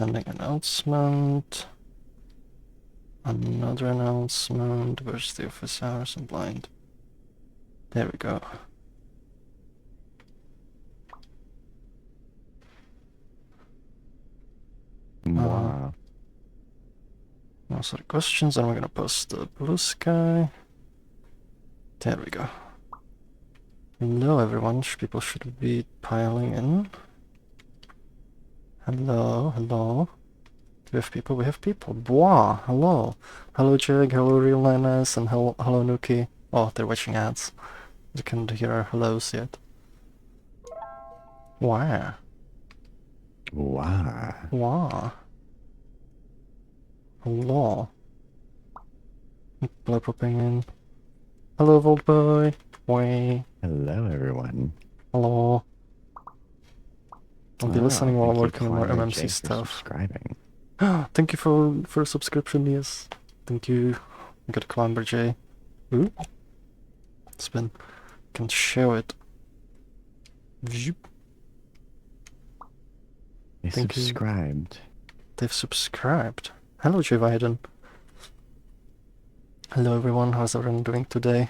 sending announcement. Another announcement. Where's the office hours? I'm blind. There we go. Wow. Also the questions, and we're gonna post the blue sky. There we go. Hello everyone, people should be piling in. Hello, hello. Do we have people? We have people. Bois, hello. Hello Jig, hello Real Linus, and hello Nuki. Oh, they're watching ads. You can't hear our hellos yet. Wow. Wow. Wow. Hello. People are popping in. Hello, Vault Boy. Way. Hello, everyone. Hello. I'll be listening while I'm working on more Climber MMC J for stuff. subscribing. Thank you for a subscription, yes. Thank you. I got a Climber J. Ooh. Spin. Can show it. They Thank subscribed. They've subscribed. Hello, J Biden. Hello, everyone. How's everyone doing today?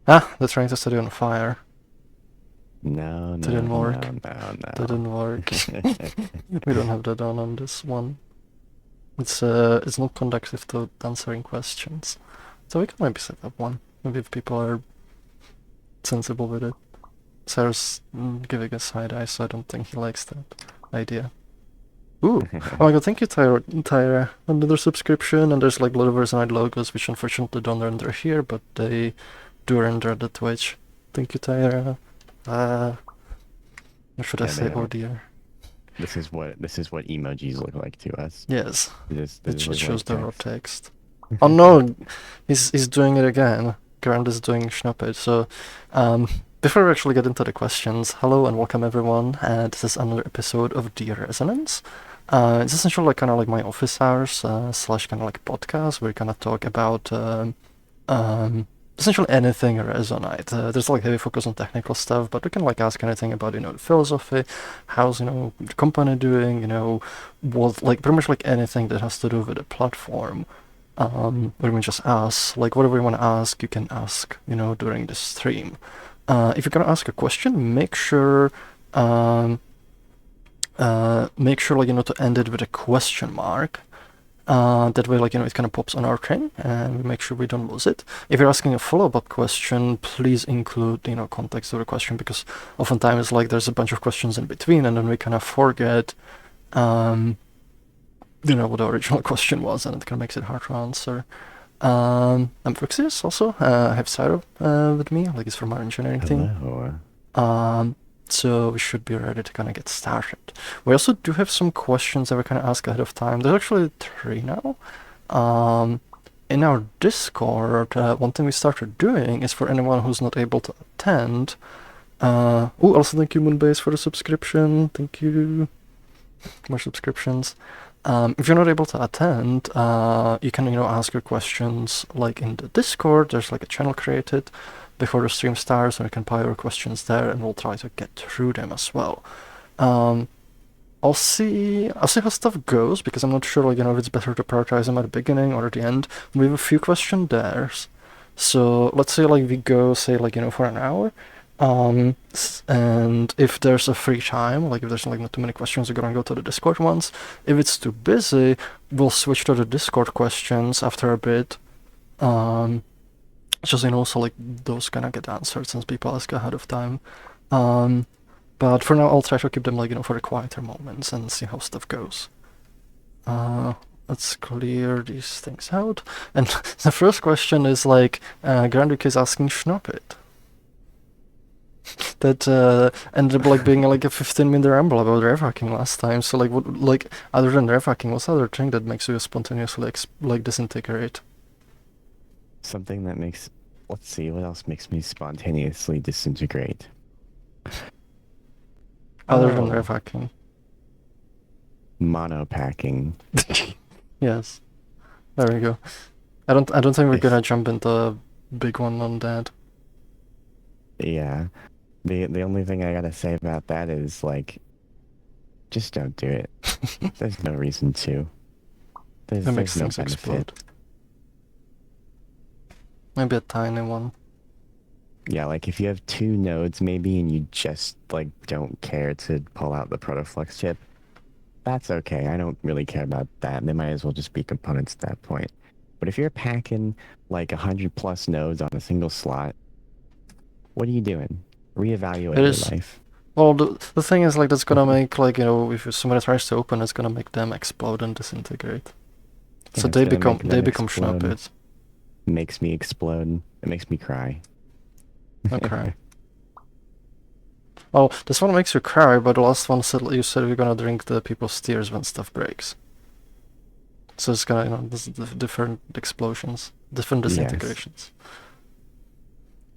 Ah, they're trying to set you on fire. No, Didn't work. no. Didn't work. We don't have that on this one. It's not conducive to answering questions. So we can maybe set up one. Maybe if people are sensible with it. Sarah's giving a side eye, so I don't think he likes that idea. Ooh! Oh my god, thank you, Tyra. Another subscription, and there's like a lot of Resonite logos, which unfortunately don't render here, but they do render at the Twitch. Thank you, Tyra. Or should I say, oh dear. This is what emojis look like to us. Yes. It shows the raw text. Oh oh no! He's doing it again. Grant is doing Schnuppet. So, before we actually get into the questions, hello and welcome everyone. This is another episode of The Resonance. It's essentially like kind of like my office hours slash kind of like podcast where we kind of talk about essentially anything Resonite. There's like heavy focus on technical stuff, but we can like ask anything about the philosophy, how's the company doing, what like pretty much like anything that has to do with the platform. Where we just ask like whatever you want to ask, you can ask during the stream. If you're gonna ask a question, make sure like to end it with a question mark. That way, like, it kind of pops on our screen, and we make sure we don't lose it. If you're asking a follow-up question, please include, context of the question, because oftentimes, like, there's a bunch of questions in between, and then we kind of forget, what the original question was, and it kind of makes it hard to answer. I'm Froox also. I have Sairo with me, like, he's from our engineering team. So we should be ready to kind of get started. We also do have some questions that we kind of ask ahead of time. There's actually 3 now. In our Discord, one thing we started doing is for anyone who's not able to attend. Also thank you Moonbase for the subscription. Thank you. More subscriptions. If you're not able to attend, you can ask your questions like in the Discord. There's like a channel created before the stream starts, and you can pile your questions there, and we'll try to get through them as well. I'll see how stuff goes, because I'm not sure if it's better to prioritize them at the beginning or at the end. We have a few question dares, so let's say we go for an hour. And if there's a free time, if there's not too many questions, we're gonna go to the Discord ones. If it's too busy, we'll switch to the Discord questions after a bit. Just so those gonna get answered since people ask ahead of time. But for now, I'll try to keep them for the quieter moments and see how stuff goes. Let's clear these things out. And the first question is Granduk is asking Schnuppet. That ended up being a 15-minute ramble about rev hacking last time. So what other than rev hacking, what's the other thing that makes you spontaneously disintegrate? Something that makes, let's see, what else makes me spontaneously disintegrate? Other than rev hacking. Monopacking. Yes. There we go. I don't think we're gonna jump into a big one on that. Yeah. The only thing I gotta say about that is like, just don't do it. There's no reason to. It makes There's no things benefit. explode. Maybe a tiny one. Yeah, like if you have 2 nodes maybe and you just like don't care to pull out the protoflux chip, that's okay. I don't really care about that. They might as well just be components at that point. But if you're packing like 100+ nodes on a single slot, what are you doing? Reevaluate It your is. life. Well, the thing is, like, that's gonna make, like, you know, if somebody tries to open, it's gonna make them explode and disintegrate. Yeah, So it's they gonna become make them explode. Schnappets. Makes me explode. It makes me cry. Okay. Well, this one makes you cry, but the last one said you said you're gonna drink the people's tears when stuff breaks. So it's gonna, you know, this different explosions, different disintegrations. Yes.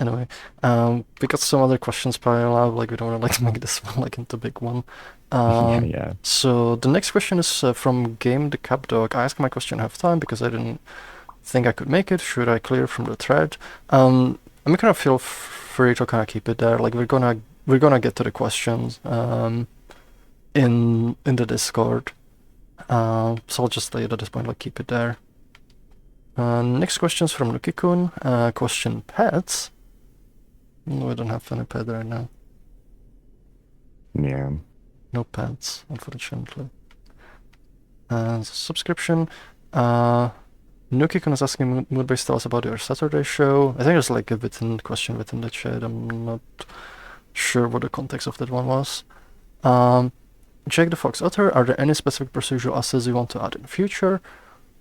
Anyway, we got some other questions piling up, like we don't want to like make this one like into a big one. Yeah. So the next question is from Game the Cap Dog. I asked my question half time because I didn't think I could make it. Should I clear from the thread? I'm gonna feel free to kind of keep it there. Like we're gonna get to the questions in the Discord. So I'll just leave it at this point, like keep it there. Next question is from Luki-kun. Question pets. No, I don't have any pet right now. Yeah. No pets, unfortunately. Subscription. Nuki-kun is asking Moodbase, tell us about your Saturday show. I think there's like a question within the chat. I'm not sure what the context of that one was. Jake the Fox Otter, are there any specific procedural assets you want to add in the future?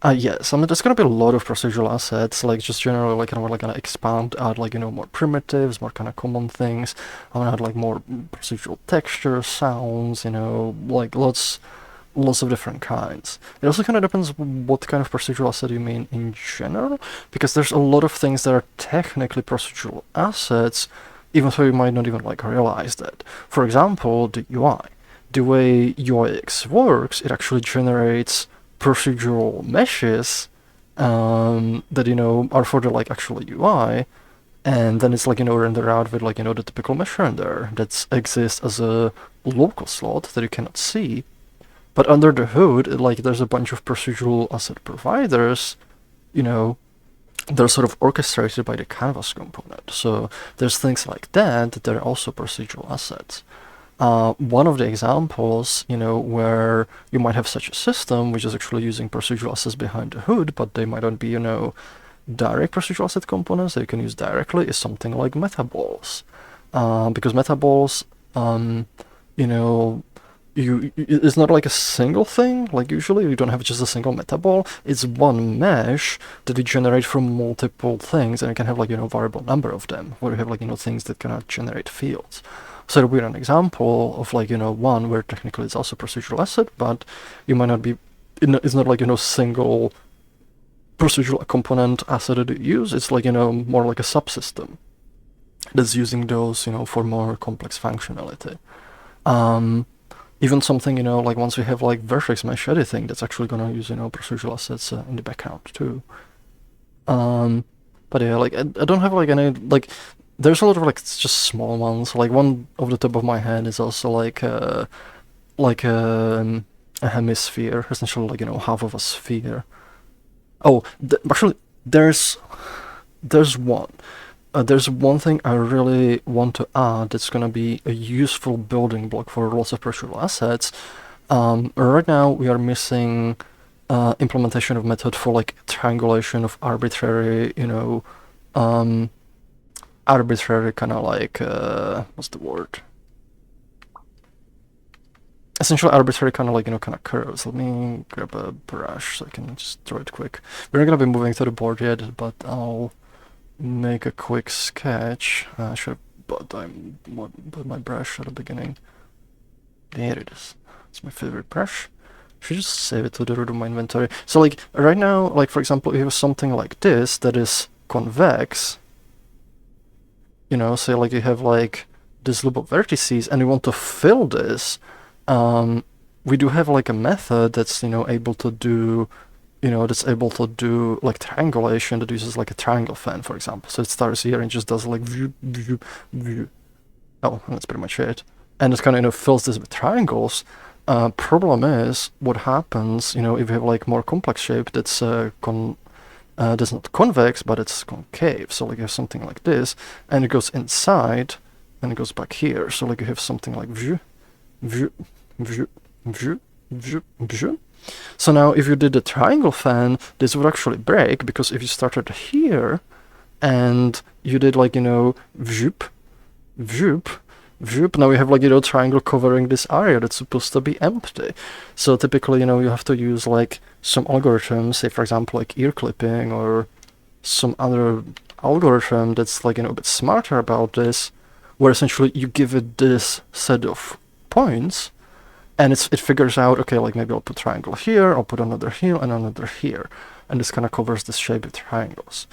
Yes, I mean, there's gonna be a lot of procedural assets, like just generally like kind of like gonna expand, add like, you know, more primitives, more kind of common things. I'm gonna add like more procedural texture, sounds, you know, like lots of different kinds. It also kind of depends what kind of procedural asset you mean in general, because there's a lot of things that are technically procedural assets, even though you might not even like realize that. For example, the UI. The way UIX works, it actually generates procedural meshes that, you know, are for the like actual UI, and then it's like, you know, rendered out with like, you know, the typical mesh render that exists as a local slot that you cannot see. But under the hood, like there's a bunch of procedural asset providers, you know, they're sort of orchestrated by the canvas component. So there's things like that are also procedural assets. One of the examples, you know, where you might have such a system which is actually using procedural assets behind the hood, but they might not be, you know, direct procedural asset components that you can use directly, is something like metaballs. Because metaballs, you know, it's not like a single thing. Like usually you don't have just a single metaball. It's one mesh that you generate from multiple things, and you can have like, you know, variable number of them, where you have like, you know, things that cannot generate fields. So it'll be an example of like, you know, one where technically it's also procedural asset, but you might not be, it's not like, you know, single procedural component asset that you use. It's like, you know, more like a subsystem that's using those, you know, for more complex functionality. Even something, you know, like once we have like vertex mesh editing, that's actually gonna use, you know, procedural assets in the background too. But yeah, like I don't have like any, like there's a lot of like just small ones. Like one off the top of my head is also like a hemisphere, essentially like, you know, half of a sphere. Oh, actually, there's one. There's one thing I really want to add that's gonna be a useful building block for lots of procedural assets. Right now we are missing implementation of method for like triangulation of arbitrary, you know, arbitrary kind of like what's the word? Essentially arbitrary kind of like, you know, kind of curves. Let me grab a brush so I can just draw it quick. We're not gonna be moving to the board yet, but I'll make a quick sketch. I should have put my brush at the beginning. There it is. It's my favorite brush. Should just save it to the root of my inventory. So like right now, like for example, if you have something like this that is convex, you know, say like you have like this loop of vertices and you want to fill this, we do have like a method that's, you know, able to do, you know, that's able to do like triangulation, that uses like a triangle fan, for example. So it starts here and just does like view, view, view. Oh, and that's pretty much it. And it kind of, fills this with triangles. Problem is, what happens, if you have like more complex shape that's that's not convex, but it's concave. So like you have something like this, and it goes inside, and it goes back here. So like you have something like view, view, view, view, view, view. So now if you did a triangle fan, this would actually break, because if you started here, and you did like, vioop, vioop, view, now we have like triangle covering this area that's supposed to be empty. So typically, you have to use like some algorithm, say for example like ear clipping or some other algorithm that's like a bit smarter about this, where essentially you give it this set of points, and it figures out, okay, like maybe I'll put triangle here, I'll put another here and another here, and this kind of covers this shape with triangles.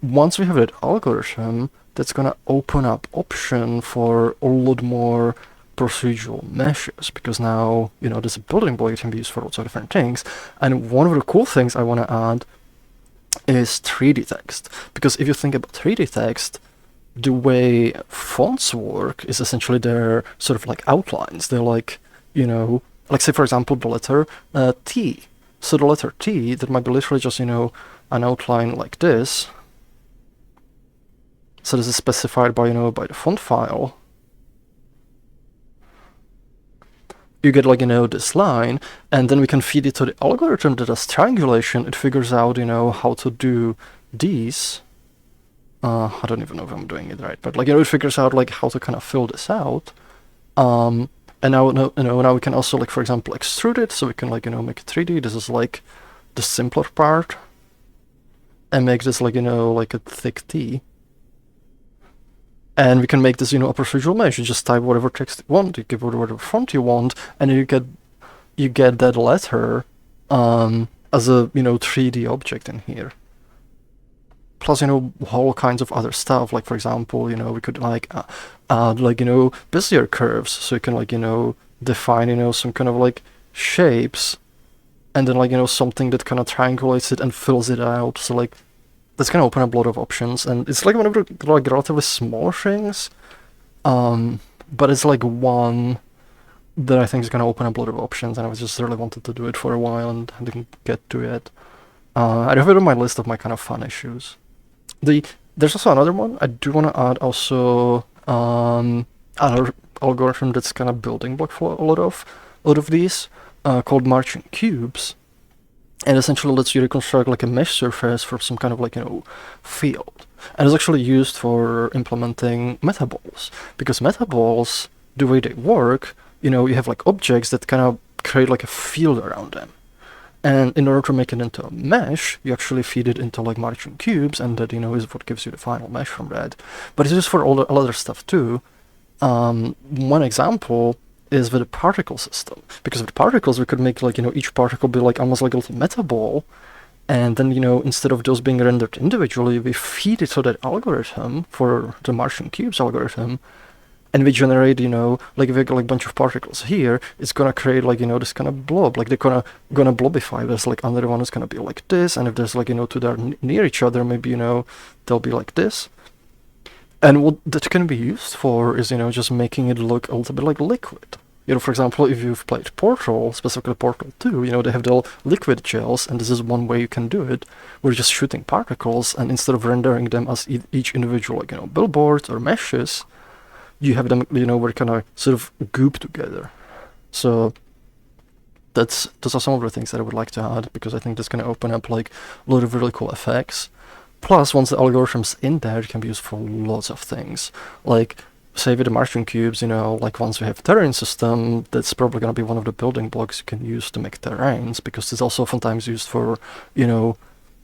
Once we have that algorithm, that's gonna open up option for a lot more procedural meshes, because now, this building block can be used for lots of different things. And one of the cool things I want to add is 3D text, because if you think about 3D text, the way fonts work is essentially they're sort of like outlines. They're like, like say for example the letter T. So the letter T, that might be literally just, an outline like this. So this is specified by, by the font file. You get like, this line, and then we can feed it to the algorithm that does triangulation. It figures out, how to do these. I don't even know if I'm doing it right, but like, it figures out like how to kind of fill this out. And now, now we can also like, for example, extrude it. So we can like, make it 3D. This is like the simpler part. And make this like, like a thick T. And we can make this, a procedural mesh. You just type whatever text you want, you give it whatever font you want, and you get that letter as a 3D object in here. Plus, all kinds of other stuff. Like for example, we could like add like Bezier curves, so you can like define some kind of like shapes, and then like something that kind of triangulates it and fills it out. So like, that's gonna open up a lot of options, and it's like one of the like relatively small things, but it's like one that I think is gonna open up a lot of options, and I was just really wanted to do it for a while and I didn't get to it. I have it on my list of my kind of fun issues. There's also another one I do want to add also, another algorithm that's kind of building block for a lot of these, called marching cubes. And essentially lets you reconstruct like a mesh surface for some kind of like, field. And it's actually used for implementing metaballs, because metaballs, the way they work, you have like objects that kind of create like a field around them. And in order to make it into a mesh, you actually feed it into like marching cubes, and that, is what gives you the final mesh from that. But it's used for all the other stuff too. One example is with a particle system, because with particles we could make like each particle be like almost like a little metaball, and then instead of those being rendered individually, we feed it to that algorithm for the Martian cubes algorithm, and we generate like if we get like a bunch of particles here, it's gonna create like this kind of blob, like they're gonna blobify. There's like another one is gonna be like this, and if there's like two that are near each other, maybe they'll be like this. And what that can be used for is, just making it look a little bit like liquid. For example, if you've played Portal, specifically Portal 2, they have the liquid gels, and this is one way you can do it. We're just shooting particles, and instead of rendering them as each individual, like, billboards or meshes, you have them, where kind of sort of goop together. So those are some of the things that I would like to add, because I think that's going to open up like a lot of really cool effects. Plus, once the algorithm's in there, it can be used for lots of things. Like, say with the Martian cubes, like once we have terrain system, that's probably going to be one of the building blocks you can use to make terrains, because it's also oftentimes used for,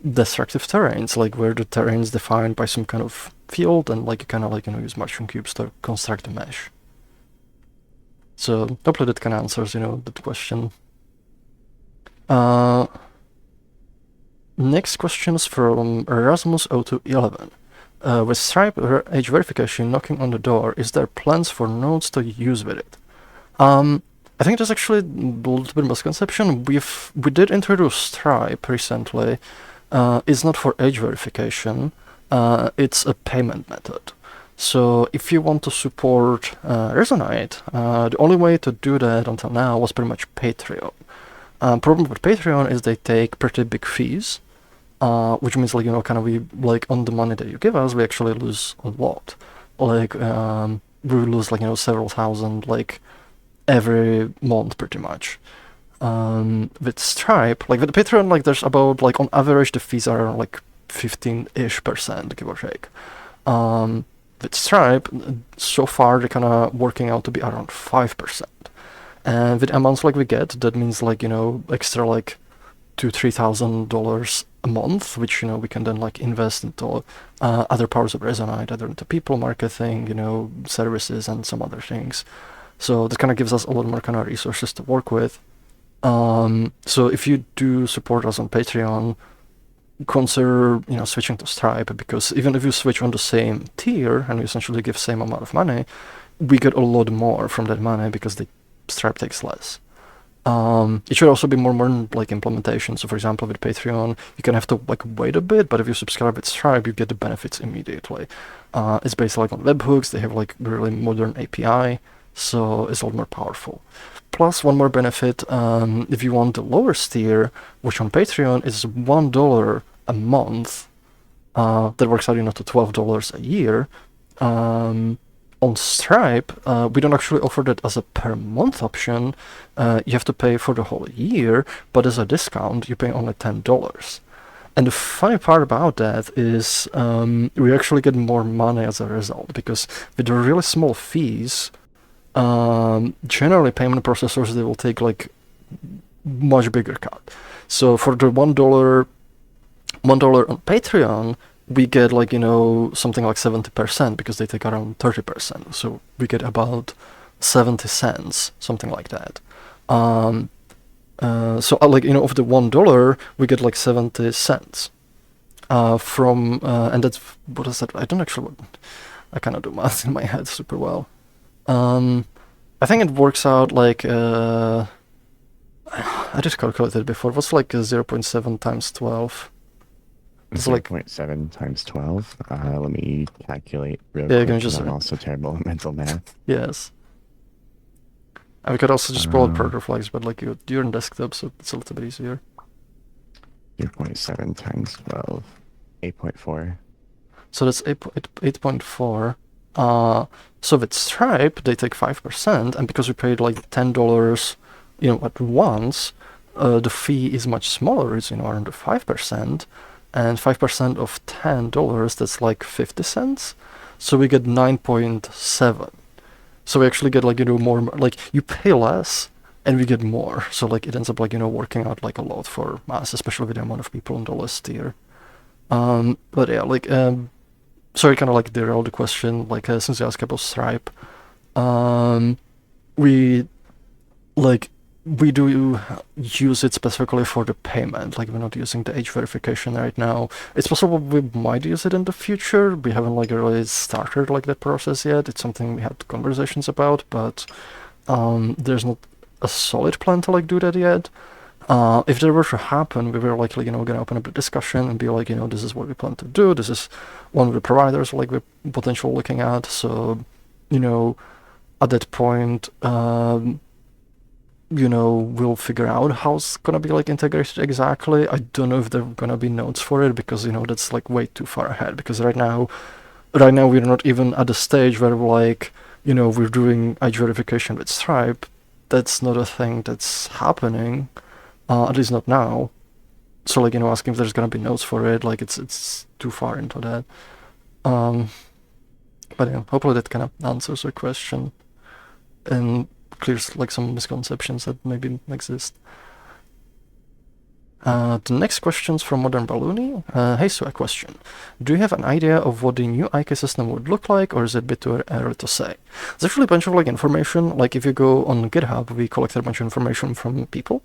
destructive terrains, like where the terrain is defined by some kind of field, and like you kind of like, use Martian cubes to construct a mesh. So hopefully that kind of answers, that question. Next question is from Erasmus 0211. With Stripe age verification knocking on the door, is there plans for nodes to use with it? I think there's actually a little bit of misconception. We did introduce Stripe recently. It's not for age verification. It's a payment method. So if you want to support Resonite, the only way to do that until now was pretty much Patreon. Problem with Patreon is they take pretty big fees, which means like, you know, kind of we like on the money that you give us, we actually lose a lot. Like we lose like, you know, several thousand like every month pretty much. With Stripe, like with Patreon, like there's about like on average the fees are like 15-ish%, give or take. With Stripe, so far they're kind of working out to be around 5%. And with amounts like we get, that means like, you know, extra like $2,000-3,000 a month, which, you know, we can then like invest into other parts of Resonite, either into people marketing, you know, services and some other things. So that kind of gives us a lot more kind of resources to work with. So if you do support us on Patreon, consider, you know, switching to Stripe, because even if you switch on the same tier and you essentially give same amount of money, we get a lot more from that money because the Stripe takes less. It should also be more modern like implementation. So for example, with Patreon, you can have to like wait a bit, but if you subscribe with Stripe, you get the benefits immediately. It's based like on webhooks. They have like really modern API, so it's a lot more powerful. Plus, one more benefit, if you want the lower tier, which on Patreon is $1 a month, that works out, you know, to $12 a year. On Stripe, we don't actually offer that as a per month option. You have to pay for the whole year, but as a discount, you pay only $10. And the funny part about that is we actually get more money as a result, because with the really small fees, generally payment processors, they will take like much bigger cut. So for the $1 on Patreon, we get like, you know, something like 70%, because they take around 30%. So we get about 70 cents, something like that. So like, you know, of the $1, we get like 70 cents from, and that's, what is that? I don't actually, I cannot do math in my head super well. I think it works out like, I just calculated before, what's like 0.7 times 12? It's like 0.7 times 12. Let me calculate real Yeah, you quick, can 'cause just- I'm also terrible at mental math. Yes. And we could also just pull out Procedural, but like you're in desktop, so it's a little bit easier. 0.7 times 12. 8.4. So that's 8.4. So with Stripe, they take 5%, and because we paid like $10, you know, at once, the fee is much smaller. It's, you know, around 5%, and 5% of $10, that's like 50 cents. So we get 9.7. So we actually get like, you know, more, like you pay less and we get more. So like it ends up like, you know, working out like a lot for us, especially with the amount of people on the list here. But yeah, like, sorry, kind of like derailed the question, like since you asked about Stripe, we do use it specifically for the payment. Like we're not using the age verification right now. It's possible we might use it in the future. We haven't like really started like that process yet. It's something we had conversations about, but there's not a solid plan to like do that yet. If there were to happen, we were likely, you know, gonna open up a discussion and be like, you know, this is what we plan to do. This is one of the providers like we're potentially looking at. So, you know, at that point, you know, we'll figure out how it's gonna be like integrated exactly. I don't know if there are gonna be notes for it, because, you know, that's like way too far ahead. Because right now we're not even at the stage where we're like, you know, we're doing age verification with Stripe. That's not a thing that's happening. At least not now. So like, you know, asking if there's gonna be notes for it, like it's too far into that. But yeah, hopefully that kind of answers your question and clears like some misconceptions that maybe exist. The next question's from Modern Balloony. Hey, so a question. Do you have an idea of what the new IK system would look like, or is it a bit too early to say? There's actually a bunch of like information. Like if you go on GitHub, we collected a bunch of information from people.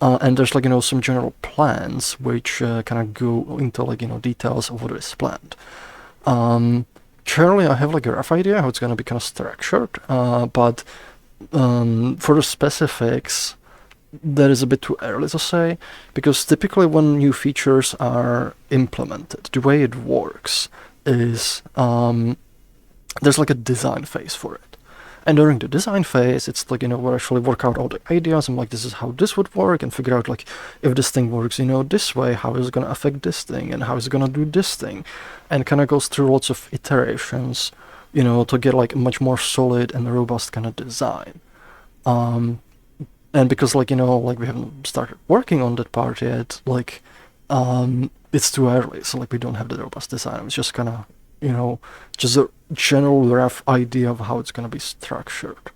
And there's like, you know, some general plans which kind of go into like, you know, details of what is planned. Generally, I have like a rough idea how it's going to be kind of structured, but for the specifics, that is a bit too early to say, because typically when new features are implemented, the way it works is there's like a design phase for it. And during the design phase, it's like, we actually work out all the ideas and like, this is how this would work, and figure out like, if this thing works, this way, how is it going to affect this thing, and how is it going to do this thing, and kind of goes through lots of iterations, to get like a much more solid and robust kind of design. And because like, like we haven't started working on that part yet, like, it's too early, so like we don't have the robust design. It's just kind of, just a general rough idea of how it's going to be structured.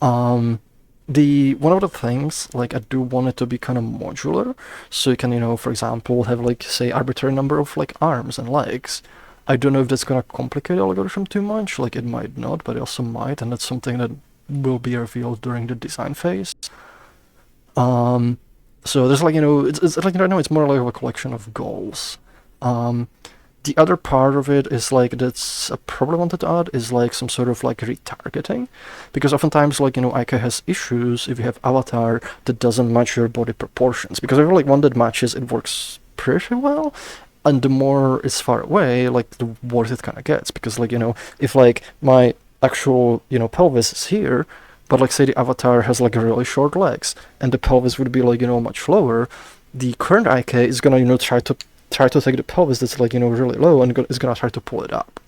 One of the things, like, I do want it to be kind of modular, so you can, for example, have like, say, arbitrary number of like arms and legs. I don't know if that's going to complicate the algorithm too much, like it might not, but it also might, and that's something that will be revealed during the design phase. So there's like, it's like right now it's more like a collection of goals. The other part of it is like, that's a problem I wanted to add, is like some sort of like retargeting, because oftentimes like, IK has issues if you have avatar that doesn't match your body proportions, because I feel like one that matches, it works pretty well, and the more it's far away, like the worse it kind of gets, because like, if like my actual, pelvis is here, but like say the avatar has like really short legs and the pelvis would be like, much lower, the current IK is gonna, try to take the pelvis that's like, really low, and is gonna try to pull it up.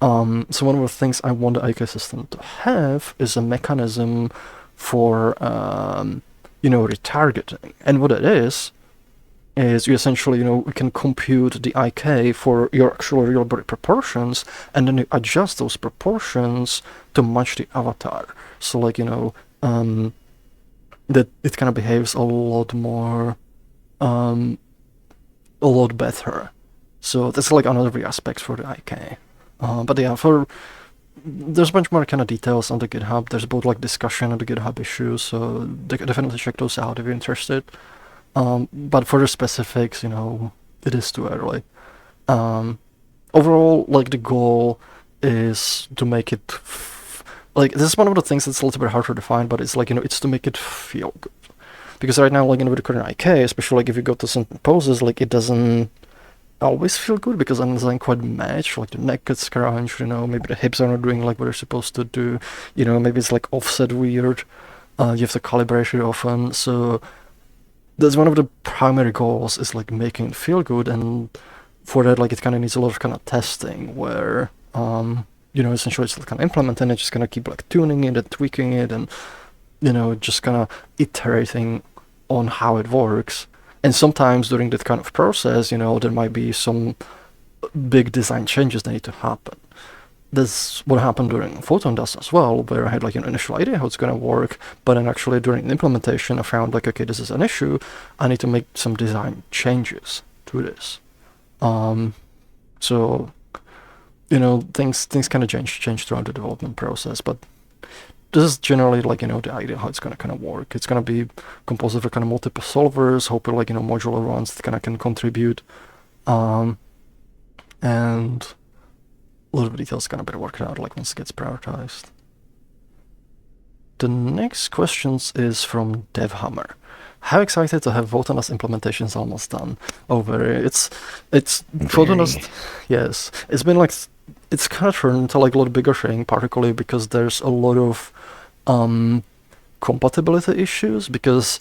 So one of the things I want the IK system to have is a mechanism for, retargeting. And what it is you essentially, we can compute the IK for your actual real body proportions, and then you adjust those proportions to match the avatar. So like, that it kind of behaves a lot more, a lot better. So that's like another of the aspects for the IK. But yeah, there's a bunch more kind of details on the GitHub. There's both like discussion on the GitHub issues, so definitely check those out if you're interested. But for the specifics, it is too early. Overall, like the goal is to make it, like this is one of the things that's a little bit hard to define, but it's like, it's to make it feel good. Because right now, like with the current IK, especially like if you go to some poses, like it doesn't always feel good because it doesn't quite match, like the neck gets scrunched, maybe the hips are not doing like what they're supposed to do, maybe it's like offset weird, you have to calibrate it often, so that's one of the primary goals, is like making it feel good, and for that, like it kind of needs a lot of kind of testing where, essentially it's kind of implementing it, just kind of keep like tuning it and tweaking it, and, just kind of iterating on how it works. And sometimes during that kind of process, there might be some big design changes that need to happen. That's what happened during Photon Dust as well, where I had like an initial idea how it's going to work, but then actually during the implementation I found like, okay, this is an issue, I need to make some design changes to this. So, things kind of change throughout the development process, but this is generally like, the idea how it's going to kind of work. It's going to be composed of kind of multiple solvers, hopefully like, modular ones that kind of can contribute, and a lot of details kind of better work out like once it gets prioritized. The next questions is from DevHammer. How excited to have Photon Dust implementations almost done. It's Photon Dust, yes. It's been like, it's kind of turned into like a lot bigger thing, particularly because there's a lot of compatibility issues, because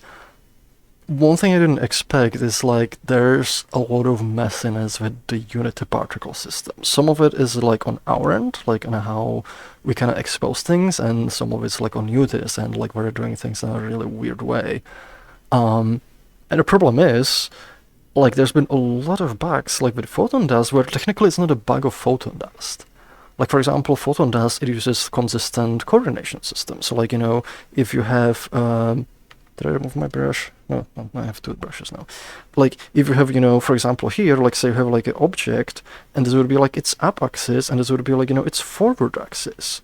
one thing I didn't expect is like there's a lot of messiness with the Unity particle system. Some of it is like on our end, like on how we kind of expose things, and some of it's like on Unity's end, like we're doing things in a really weird way. And the problem is, like there's been a lot of bugs like with Photon Dust where technically it's not a bug of Photon Dust. Like for example, Photon Dust, it uses consistent coordination system. So like, if you have, did I remove my brush? No, I have two brushes now. Like, if you have, for example here, like say you have like an object, and this would be like its up axis, and this would be like, its forward axis.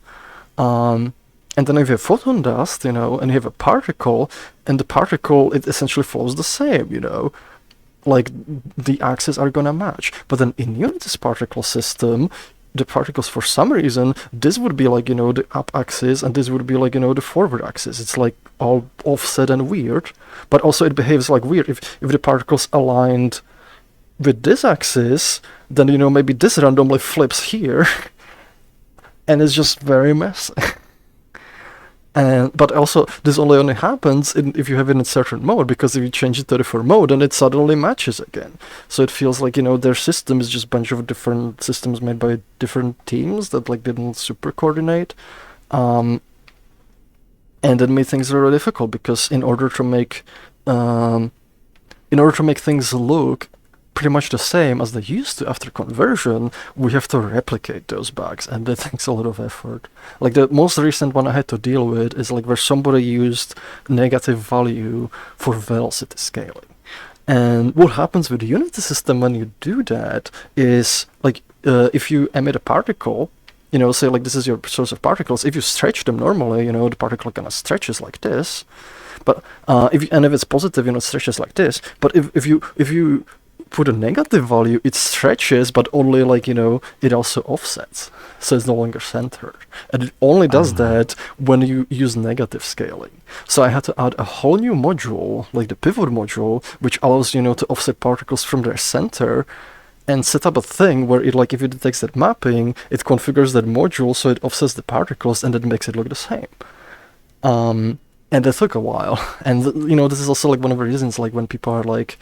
And then if you have Photon Dust, and you have a particle, and the particle, it essentially follows the same, like the axes are gonna match. But then in Unity's particle system, the particles, for some reason, this would be like, the up axis, and this would be like, the forward axis. It's like all offset and weird, but also it behaves like weird. If the particles aligned with this axis, then, maybe this randomly flips here. and it's just very messy. But also, this only happens if you have it in a certain mode, because if you change it to default mode, then it suddenly matches again. So it feels like, their system is just a bunch of different systems made by different teams that like didn't super coordinate. And it made things really difficult, because in order to make things look pretty much the same as they used to after conversion, we have to replicate those bugs, and that takes a lot of effort. Like the most recent one I had to deal with is like where somebody used negative value for velocity scaling. And what happens with the Unity system when you do that is, like, if you emit a particle, say like this is your source of particles, if you stretch them normally, the particle kind of stretches like this. But if it's positive, it stretches like this. But if you put a negative value, it stretches, but only like, it also offsets. So it's no longer centered. And it only does that when you use negative scaling. So I had to add a whole new module, like the pivot module, which allows, to offset particles from their center, and set up a thing where it, like, if it detects that mapping, it configures that module so it offsets the particles, and it makes it look the same. And that took a while. And, this is also like one of the reasons, like, when people are like,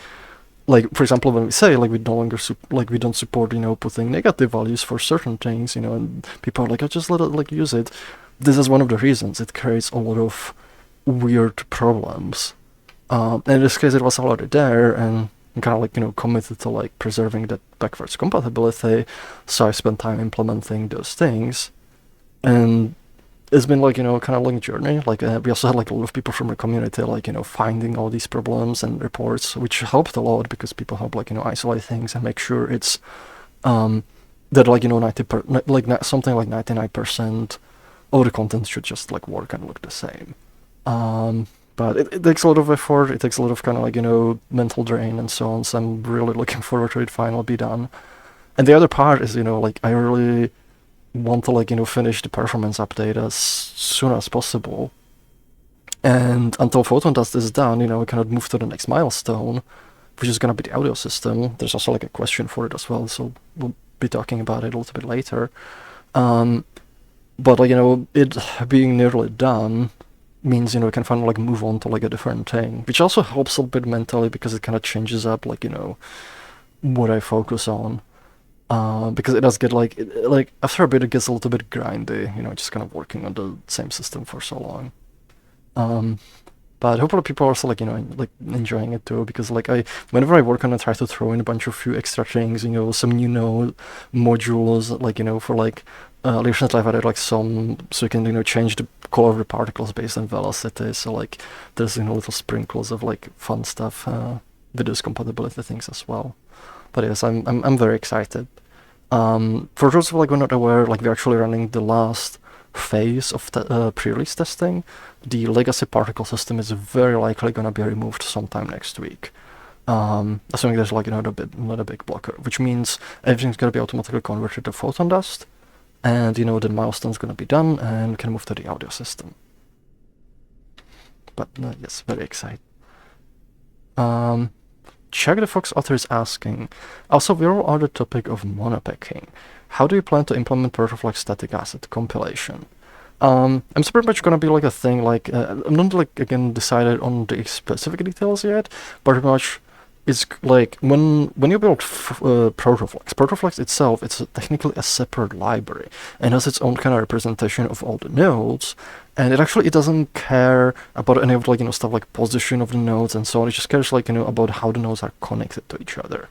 for example, when we say like we no longer we don't support putting negative values for certain things, and people are like, I just let it use it. This is one of the reasons. It creates a lot of weird problems. And in this case, it was already there, and I'm kind of committed to like preserving that backwards compatibility. So I spent time implementing those things, and it's been like, kind of like a journey. Like we also had like a lot of people from the community, like, finding all these problems and reports, which helped a lot, because people help like, isolate things and make sure it's that like, something like 99% of the content should just like work and look the same. But it takes a lot of effort. It takes a lot of kind of like, mental drain and so on. So I'm really looking forward to it finally be done. And the other part is, like, I really want to like, finish the performance update as soon as possible. And until Photon Dust is done, we cannot move to the next milestone, which is going to be the audio system. There's also like a question for it as well, so we'll be talking about it a little bit later. But like, it being nearly done means, we can finally like move on to like a different thing, which also helps a little bit mentally, because it kind of changes up like, what I focus on. Because it does get like after a bit it gets a little bit grindy, just kind of working on the same system for so long. But hopefully people are also like, like enjoying it too, because like whenever I work on it, I try to throw in a bunch of few extra things, some new node modules, like, for like recently I've added like some, so you can, change the color of the particles based on velocity. So like there's, little sprinkles of like fun stuff with those compatibility things as well. But yes, I'm very excited. For those who like were not aware, like we're actually running the last phase of pre-release testing. The legacy particle system is very likely going to be removed sometime next week. Assuming there's like not a big blocker, which means everything's going to be automatically converted to Photon Dust, and the milestone's going to be done, and we can move to the audio system. But yes, very excited. Check the Froox author is asking, also we're all on the topic of monopacking. How do you plan to implement Protoflex static asset compilation? I'm super much gonna be like a thing, like, I'm not like, again, decided on the specific details yet, but pretty much it's like, when you build Protoflex itself, it's technically a separate library, and has its own kind of representation of all the nodes, and it doesn't care about any of like, stuff like position of the nodes and so on. It just cares like, about how the nodes are connected to each other.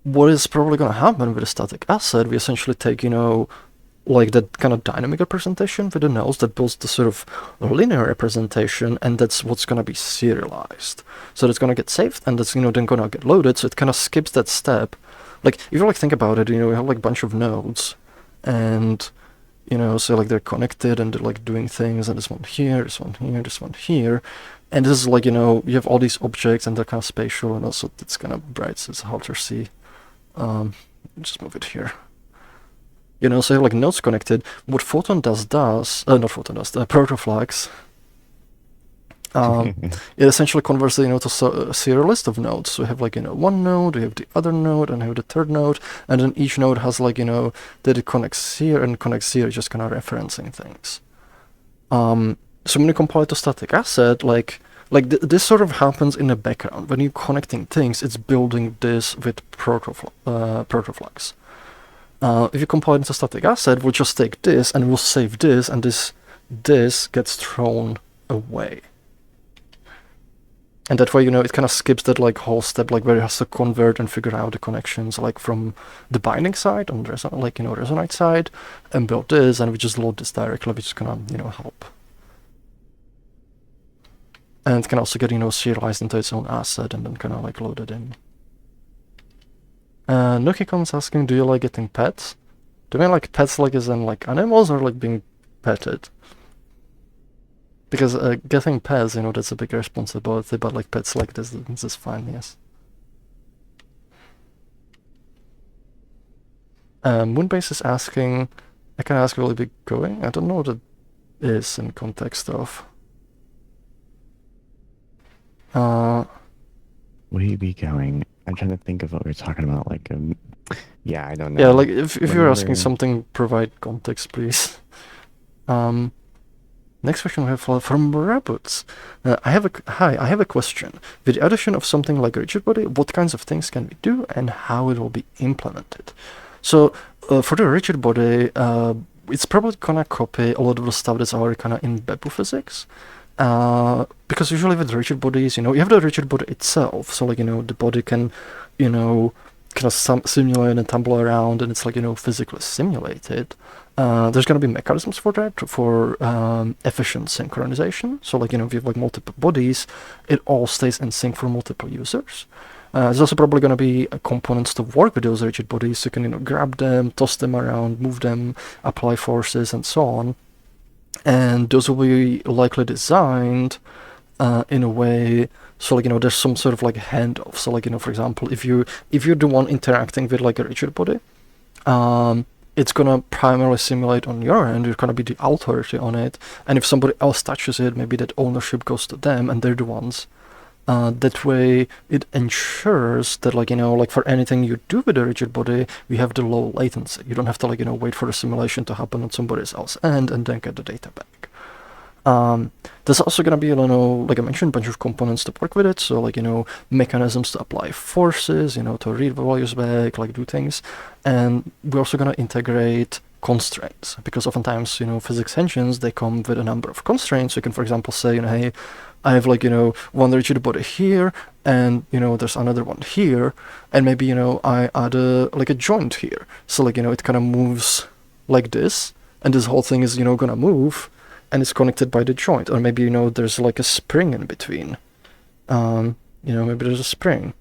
What is probably going to happen with a static asset, we essentially take, like that kind of dynamic representation with the nodes that builds the sort of linear representation, and that's what's going to be serialized. So that's going to get saved, and that's, then going to get loaded, so it kind of skips that step. Like, if you like think about it, we have like a bunch of nodes, and, so like they're connected, and they're like doing things, and this one here, this one here, this one here, and this is like, you have all these objects, and they're kind of spatial, and also it's kind of bright, so it's hard to see. Just move it here. So you have like nodes connected. What Photon Dust does, not Photon Dust, Protoflex It essentially converts it, to a serial list of nodes. So we have like, one node, we have the other node, and we have the third node, and then each node has like, that it connects here and connects here, just kind of referencing things. So when you compile it to static asset, this sort of happens in the background. When you're connecting things, it's building this with protoflux. If you compile it into static asset, we'll just take this and we'll save this, and this gets thrown away. And that way, it kind of skips that like whole step, like where it has to convert and figure out the connections, like from the binding side on the Resonite side, and build this, and we just load this directly, which is gonna, help. And it can also get, serialized into its own asset and then kind of like load it in. Nukiko's asking, do you like getting pets? Do you mean like pets like as in like animals, or like being petted? Because getting pets, that's a big responsibility, but like pets like this is fine, yes. Moonbase is asking, I can ask, will it be going? I don't know what it is in context of. Will you be going? I'm trying to think of what we were talking about. Like, yeah, I don't know. Yeah, like if you're asking something, provide context, please. Next question we have from Rabbits. I have a question. With the addition of something like a rigid body, what kinds of things can we do and how it will be implemented? So for the rigid body, it's probably gonna copy a lot of the stuff that's already kind of in Beppu physics. Because usually with rigid bodies, you have the rigid body itself. So like, the body can, kind of simulate and tumble around, and it's like, physically simulated. There's going to be mechanisms for that, for efficient synchronization. So like, if you have like multiple bodies, it all stays in sync for multiple users. There's also probably going to be components to work with those rigid bodies. So you can, grab them, toss them around, move them, apply forces, and so on. And those will be likely designed in a way, so like, there's some sort of like handoff. So like, for example, if you're the one interacting with like a rigid body, it's gonna primarily simulate on your end. You're gonna be the authority on it, and if somebody else touches it, maybe that ownership goes to them, and they're the ones. That way, it ensures that like, like for anything you do with a rigid body, we have the low latency. You don't have to like, wait for the simulation to happen on somebody else's end and then get the data back. There's also going to be, like I mentioned, a bunch of components to work with it. So like, mechanisms to apply forces, to read values back, like do things. And we're also going to integrate constraints, because oftentimes, physics engines, they come with a number of constraints. You can, for example, say, hey, I have like, one rigid body here, and, there's another one here, and maybe, I add like a joint here. So like, it kind of moves like this, and this whole thing is, gonna move, and it's connected by the joint. Or maybe, there's like a spring in between. Maybe there's a spring.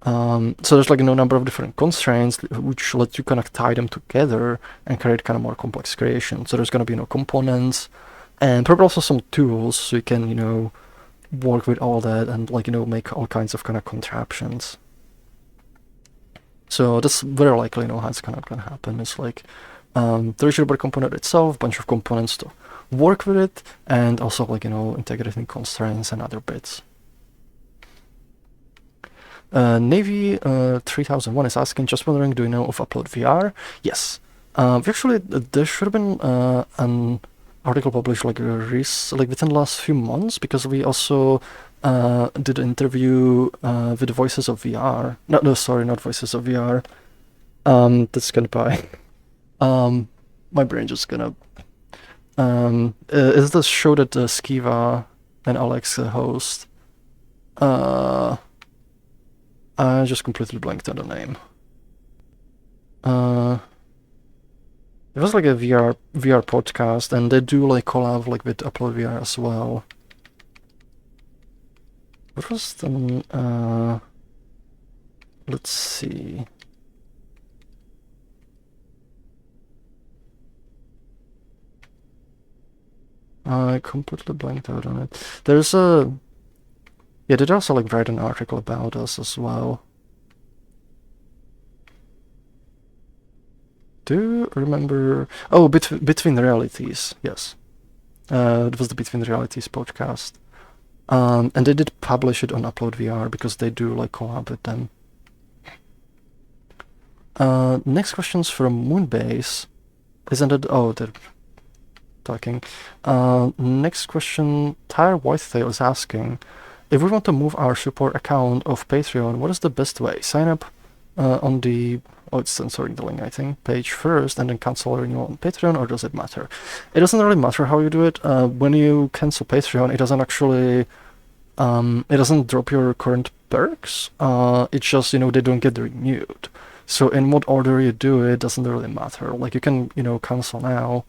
So there's like a number of different constraints which let you kind of tie them together and create kind of more complex creation. So there's going to be components, and probably also some tools so you can work with all that and like make all kinds of kind of contraptions. So that's very likely how it's kind of going to happen. It's like the rigid body component itself, bunch of components to work with it, and also like integrating constraints and other bits. Navy 3001 is asking, just wondering, do you know of Upload VR? Yes. Actually, there should have been an article published like within the last few months, because we also did an interview with the Voices of VR. No, sorry, not Voices of VR. That's gonna buy. My brain just gonna. Is the show that Skiva and Alex host? I just completely blanked on the name. It was like a VR podcast, and they do like collab like with Upload VR as well. What was the let's see. I completely blanked out on it. There's a yeah, they also like write an article about us as well. Do you remember? Oh, Between Realities. Yes. It was the Between Realities podcast. And they did publish it on Upload VR because they do like collab with them. Next question's from Moonbase. Isn't it? Oh, they're talking. Next question, Tyre Whitetail is asking, if we want to move our support account of Patreon, what is the best way? Sign up on the, oh, it's censoring the link, I think, page first, and then cancel renewal on Patreon, or does it matter? It doesn't really matter how you do it. When you cancel Patreon, it doesn't actually, it doesn't drop your current perks. It's just, you know, they don't get renewed. So in what order you do it doesn't really matter. Like, you can, you know, cancel now,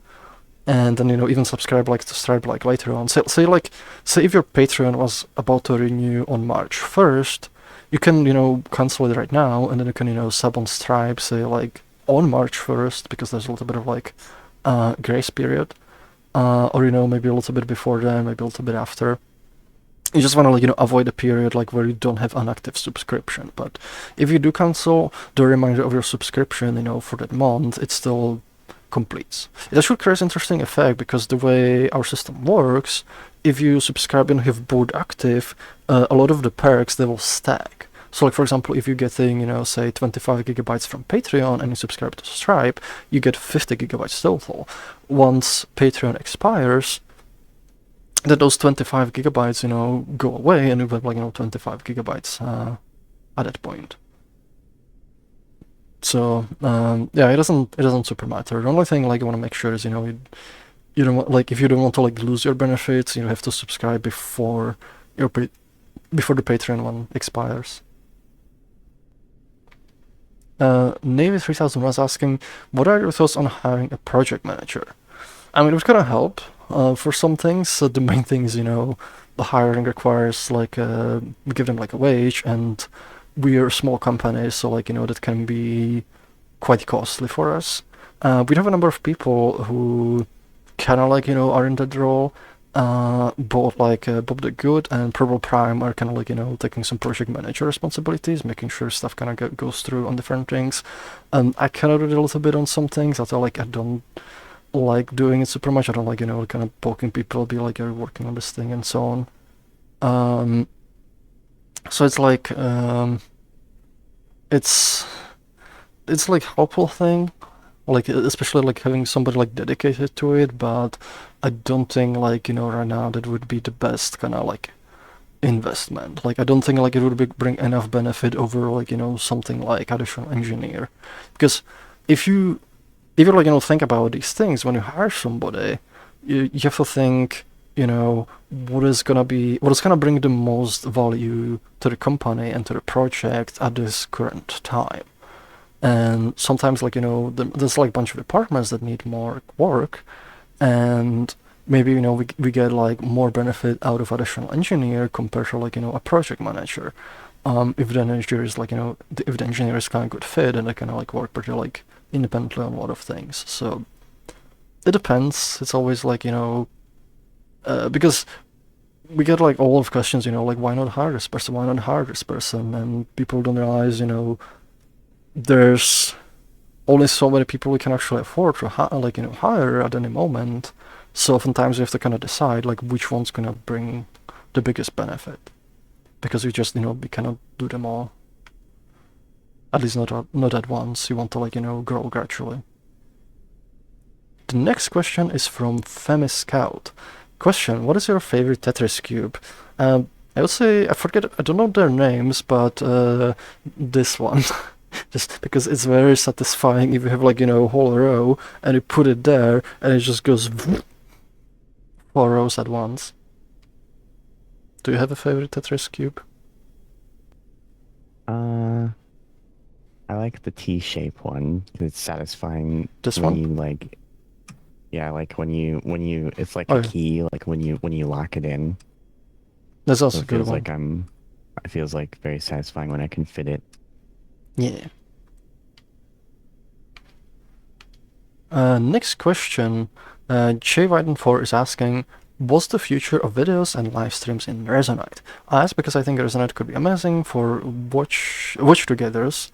and then, you know, even subscribe like to Stripe like later on. Say if your Patreon was about to renew on March 1st, you can, you know, cancel it right now, and then you can, you know, sub on Stripe, say like on March 1st, because there's a little bit of like grace period, or, you know, maybe a little bit before then, maybe a little bit after. You just want to, like, you know, avoid a period like where you don't have an active subscription. But if you do cancel, the remainder of your subscription, you know, for that month, it still completes. It actually creates an interesting effect, because the way our system works, if you subscribe and have both active, a lot of the perks, they will stack. So, like, for example, if you're getting, you know, say 25 gigabytes from Patreon and you subscribe to Stripe, you get 50 gigabytes total. Once Patreon expires, that those 25 gigabytes, you know, go away, and you have, like, you know, 25 gigabytes at that point. So yeah, it doesn't super matter. The only thing, like, you want to make sure is, you know, you don't want, like, if you don't want to, like, lose your benefits, you have to subscribe before before the Patreon one expires. Navy 3000 was asking, what are your thoughts on hiring a project manager? I mean, it would kind of help for some things. So the main thing is, you know, the hiring requires, like, we give them like a wage, and we are a small company, so, like, you know, that can be quite costly for us. We have a number of people who kind of, like, you know, are in that role. Both, like, Bob the Good and Purple Prime are kind of, like, you know, taking some project manager responsibilities, making sure stuff kind of goes through on different things. I kind of do it a little bit on some things. I don't like doing it super much. I don't like, you know, kind of poking people, be like, you're working on this thing and so on. So it's like, it's like helpful thing, like, especially like having somebody like dedicated to it, but I don't think, like, you know, right now that would be the best kind of like investment. Like, I don't think, like, it would bring enough benefit over, like, you know, something like additional engineer, because if you like, you know, think about these things when you hire somebody, you have to think, you know, what is gonna bring the most value to the company and to the project at this current time. And sometimes, like, you know, there's like a bunch of departments that need more work, and maybe, you know, we get like more benefit out of additional engineer compared to, like, you know, a project manager. If the engineer is, like, you know, if the engineer is kind of good fit, and they kind of like work pretty like independently on a lot of things. So it depends. It's always like, you know, because we get like all of questions, you know, like, why not hire this person? Why not hire this person? And people don't realize, you know, there's only so many people we can actually afford to like, you know, hire at any moment. So oftentimes we have to kind of decide, like, which one's gonna bring the biggest benefit, because we just, you know, we cannot do them all. At least not at once. You want to, like, you know, grow gradually. The next question is from Femi Scout. Question: what is your favorite Tetris cube? I would say, I don't know their names, but this one. Just because it's very satisfying if you have, like, you know, a whole row and you put it there and it just goes 4 rows at once. Do you have a favorite Tetris cube? I like the T-shape one. It's satisfying. This when one? you, like, yeah, like when you it's like Oh, a yeah. key, like when you lock it in. That's So also a it good feels one. like it feels like very satisfying when I can fit it. Yeah. Next question. Jay Wyden4 is asking, what's the future of videos and live streams in Resonite? I ask because I think Resonite could be amazing for watch togethers,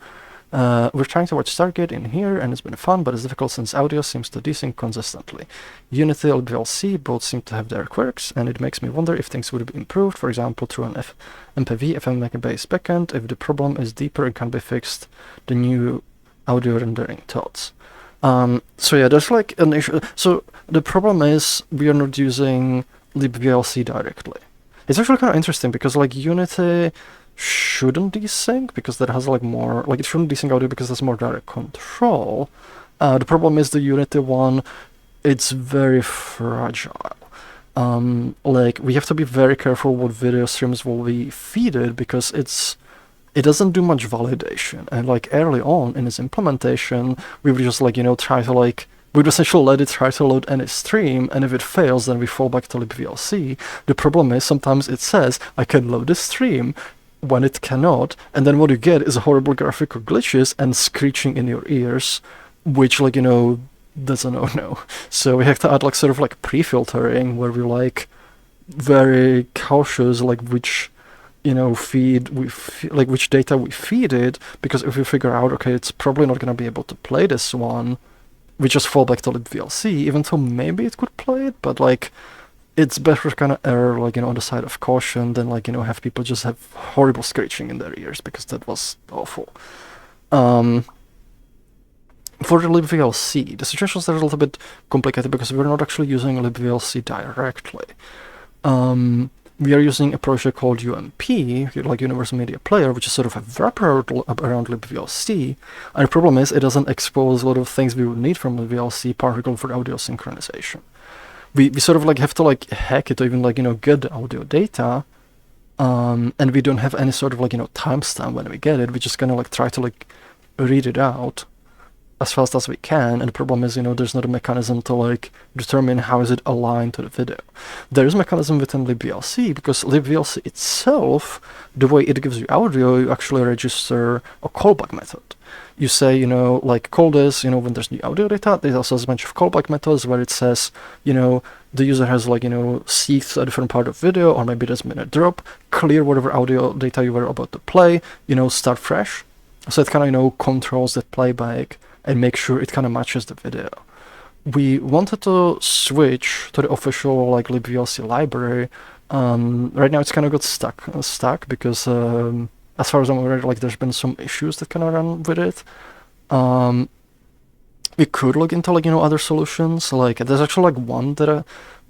We're trying to watch Stargate in here, and it's been fun, but it's difficult since audio seems to desync consistently. Unity, LBLC both seem to have their quirks, and it makes me wonder if things would be improved, for example, through an MPV FMK-based backend, if the problem is deeper and can be fixed, the new audio rendering thoughts. So yeah, there's like an issue. So the problem is we are not using libVLC directly. It's actually kind of interesting because like Unity shouldn't desync because that has like more, like it shouldn't desync audio because there's more direct control. The problem is the Unity one, it's very fragile. Like we have to be very careful what video streams will be feeded because it doesn't do much validation. And like early on in its implementation, we would just like, you know, try to like, we'd essentially let it try to load any stream, and if it fails, then we fall back to libVLC. The problem is sometimes it says, I can load a stream, when it cannot, and then what you get is horrible graphical glitches and screeching in your ears, which, like, you know, that's a no-no. So we have to add like sort of like pre-filtering where we like very cautious like which, you know, like which data we feed it, because if we figure out, okay, it's probably not going to be able to play this one, we just fall back to libVLC, even though maybe it could play it, but like it's better to kind of err like, you know, on the side of caution than like, you know, have people just have horrible screeching in their ears, because that was awful. For the libVLC, the situations are a little bit complicated because we're not actually using libVLC directly. We are using a project called UMP, like Universal Media Player, which is sort of a wraparound around libVLC. And the problem is it doesn't expose a lot of things we would need from libVLC, particularly for audio synchronization. We sort of like have to like hack it to even like, you know, get the audio data. And we don't have any sort of like, you know, timestamp when we get it. We're just gonna like try to like read it out as fast as we can, and the problem is, you know, there's not a mechanism to like determine how is it aligned to the video. There is a mechanism within libVLC, because libVLC itself, the way it gives you audio, you actually register a callback method. You say, you know, like call this, you know, when there's new audio data. There's also a bunch of callback methods where it says, you know, the user has like, you know, seeked a different part of video, or maybe there's been a drop, clear whatever audio data you were about to play, you know, start fresh. So it kind of, you know, controls the playback and make sure it kind of matches the video. We wanted to switch to the official like libVLC library. Right now it's kind of got stuck because as far as I'm aware, like there's been some issues that kind of run with it. We could look into like, you know, other solutions. Like there's actually like one that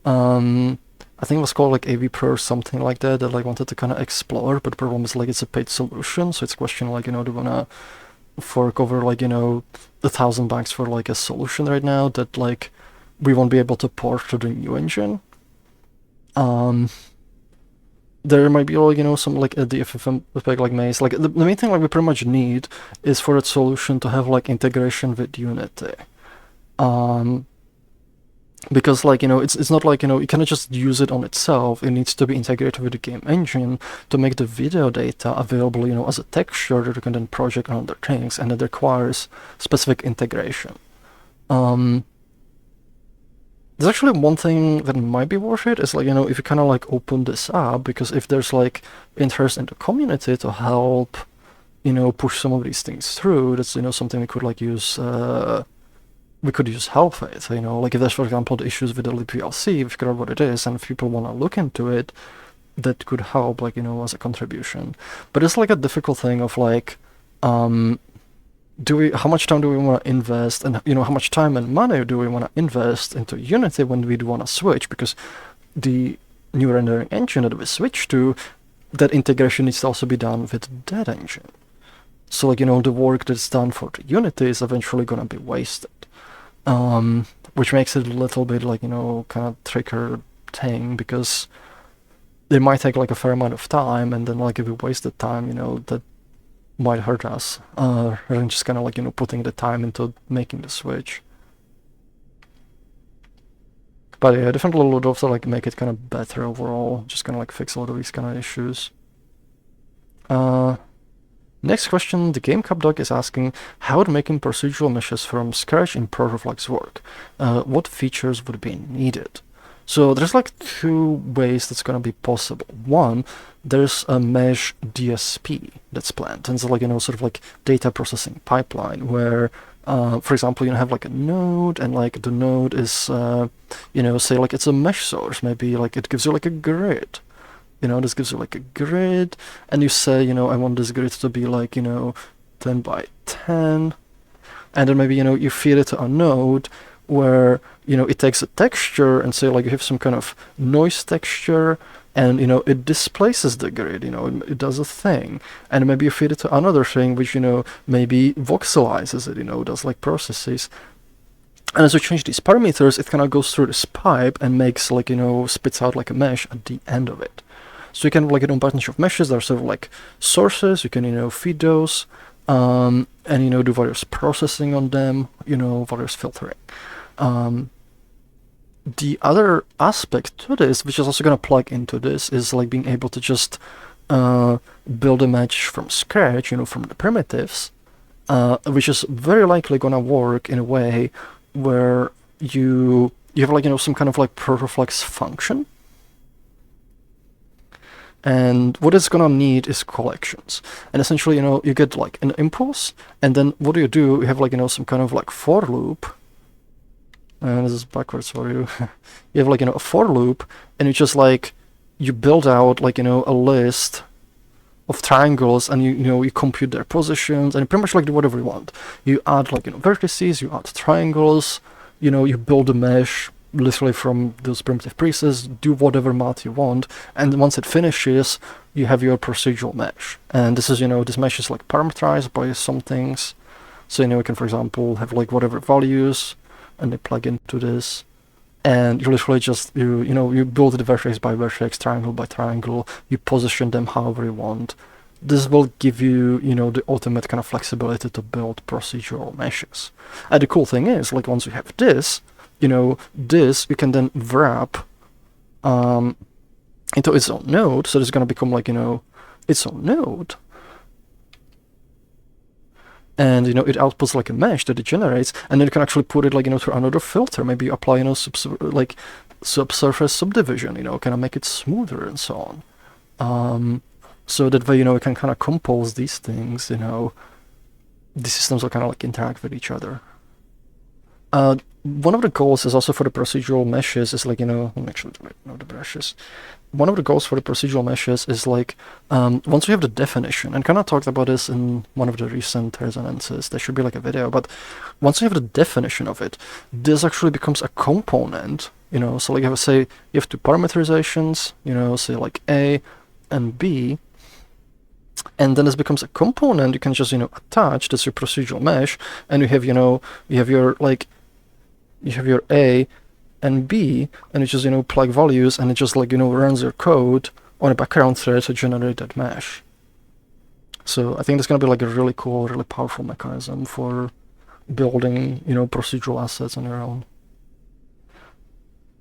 I think it was called like AV Pro or something like that like wanted to kind of explore, but the problem is like it's a paid solution, so it's a question like, you know, do you wanna fork over like, you know, $1,000 for like a solution right now that like we won't be able to port to the new engine. There might be like, you know, some like a DFFM like Maze. Like the main thing like we pretty much need is for that solution to have like integration with Unity. Because like, you know, it's not like, you know, you cannot just use it on itself. It needs to be integrated with the game engine to make the video data available, you know, as a texture that you can then project on other things, and it requires specific integration. There's actually one thing that might be worth it is like, you know, if you kind of like open this up, because if there's like interest in the community to help, you know, push some of these things through, that's, you know, something we could like use we could use help with, you know, like if there's, for example, the issues with the libVLC, figure out what it is, and if people want to look into it, that could help, like, you know, as a contribution. But it's like a difficult thing of like, how much time do we want to invest, and, you know, how much time and money do we want to invest into Unity when we do want to switch, because the new rendering engine that we switch to, that integration needs to also be done with that engine. So, like, you know, the work that's done for the Unity is eventually going to be wasted. Which makes it a little bit like, you know, kind of trickier thing, because it might take like a fair amount of time, and then like if we waste the time, you know, that might hurt us, rather than just kind of like, you know, putting the time into making the switch. But yeah, definitely would also like make it kind of better overall, just kind of like fix a lot of these kind of issues. Next question, the Game Cup Dog is asking how would making procedural meshes from scratch in Protoflex work? What features would be needed? So there's like two ways that's gonna be possible. One, there's a mesh DSP that's planned, and it's like, sort of like data processing pipeline where, for example, you have like a node, and like the node is, say like it's a mesh source. Maybe like it gives you like a grid. This gives you like a grid, and you say, I want this grid to be like, 10 by 10, and then maybe, you feed it to a node where, it takes a texture and say like you have some kind of noise texture, and, it displaces the grid, it does a thing, and maybe you feed it to another thing which, maybe voxelizes it, does like processes. And as you change these parameters, it kind of goes through this pipe and makes like, spits out like a mesh at the end of it. So you can like, a bunch of meshes that are sort of like sources, you can, feed those, and, do various processing on them, various filtering. The other aspect to this, which is also going to plug into this, is like being able to just build a mesh from scratch, from the primitives, which is very likely going to work in a way where you have like, some kind of like protoflex function. And what it's gonna need is collections. And essentially, you get like an impulse, and then what do? You have like, some kind of like for loop. And this is backwards for you. You have like, a for loop, and you just like, you build out like, a list of triangles, and you compute their positions, and you pretty much like do whatever you want. You add like, vertices, you add triangles, you build a mesh literally from those primitive presets, do whatever math you want, and once it finishes, you have your procedural mesh. And this is, this mesh is like parameterized by some things. So, you can, for example, have like whatever values, and they plug into this, and you literally just, you build it vertex by vertex, triangle by triangle, you position them however you want. This will give you, the ultimate kind of flexibility to build procedural meshes. And the cool thing is, like, once you have this, this you can then wrap into its own node, so it's going to become like, its own node. And, it outputs like a mesh that it generates, and then you can actually put it like, through another filter. Maybe you apply, subsurface subdivision, kind of make it smoother and so on. So that way, you can kind of compose these things, these systems will kind of like interact with each other. One of the goals is also for the procedural meshes is like, let me actually delete the brushes. One of the goals for the procedural meshes is like, once we have the definition, and kind of talked about this in one of the recent resonances, there should be like a video, but once you have the definition of it, this actually becomes a component, so like say you have two parameterizations, say like A and B, and then this becomes a component you can just, attach to your procedural mesh, and you have, you have your A and B, and you just, plug values, and it just like, runs your code on a background thread to generate that mesh. So I think that's going to be like a really cool, really powerful mechanism for building, procedural assets on your own.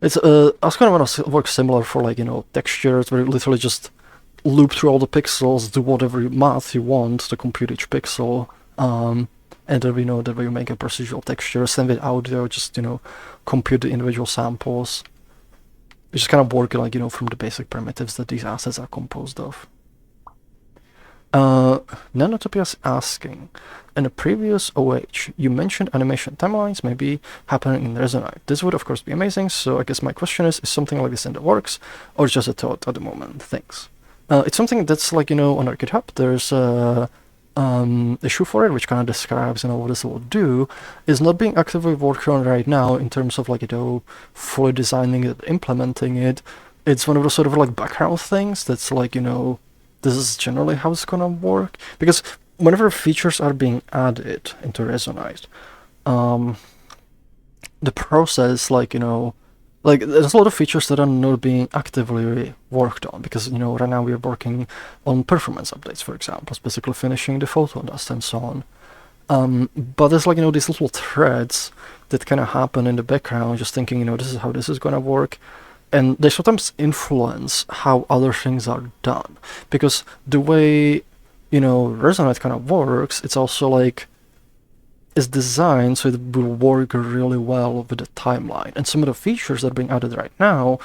It's I was kind of want to work similar for like, textures, where you literally just loop through all the pixels, do whatever math you want to compute each pixel, and then that way you make a procedural texture, send it audio, just compute the individual samples. You just kind of work like from the basic primitives that these assets are composed of. Nanotopia's asking, in a previous OH, you mentioned animation timelines maybe happening in Resonite. This would of course be amazing, so I guess my question is something like this in the works, or just a thought at the moment? Thanks. It's something that's like, on our GitHub, there's a issue for it, which kind of describes, what this will do. Is not being actively worked on right now in terms of like, fully designing it, implementing it. It's one of those sort of like background things that's like, this is generally how it's gonna work. Because whenever features are being added into Resonite, the process, like, like there's a lot of features that are not being actively worked on, because right now we are working on performance updates, for example, specifically finishing the photon dust and so on. But there's like these little threads that kind of happen in the background, just thinking this is how this is gonna work, and they sometimes influence how other things are done, because the way Resonite kind of works, it's also like is designed so it will work really well with the timeline. And some of the features that are being added right now,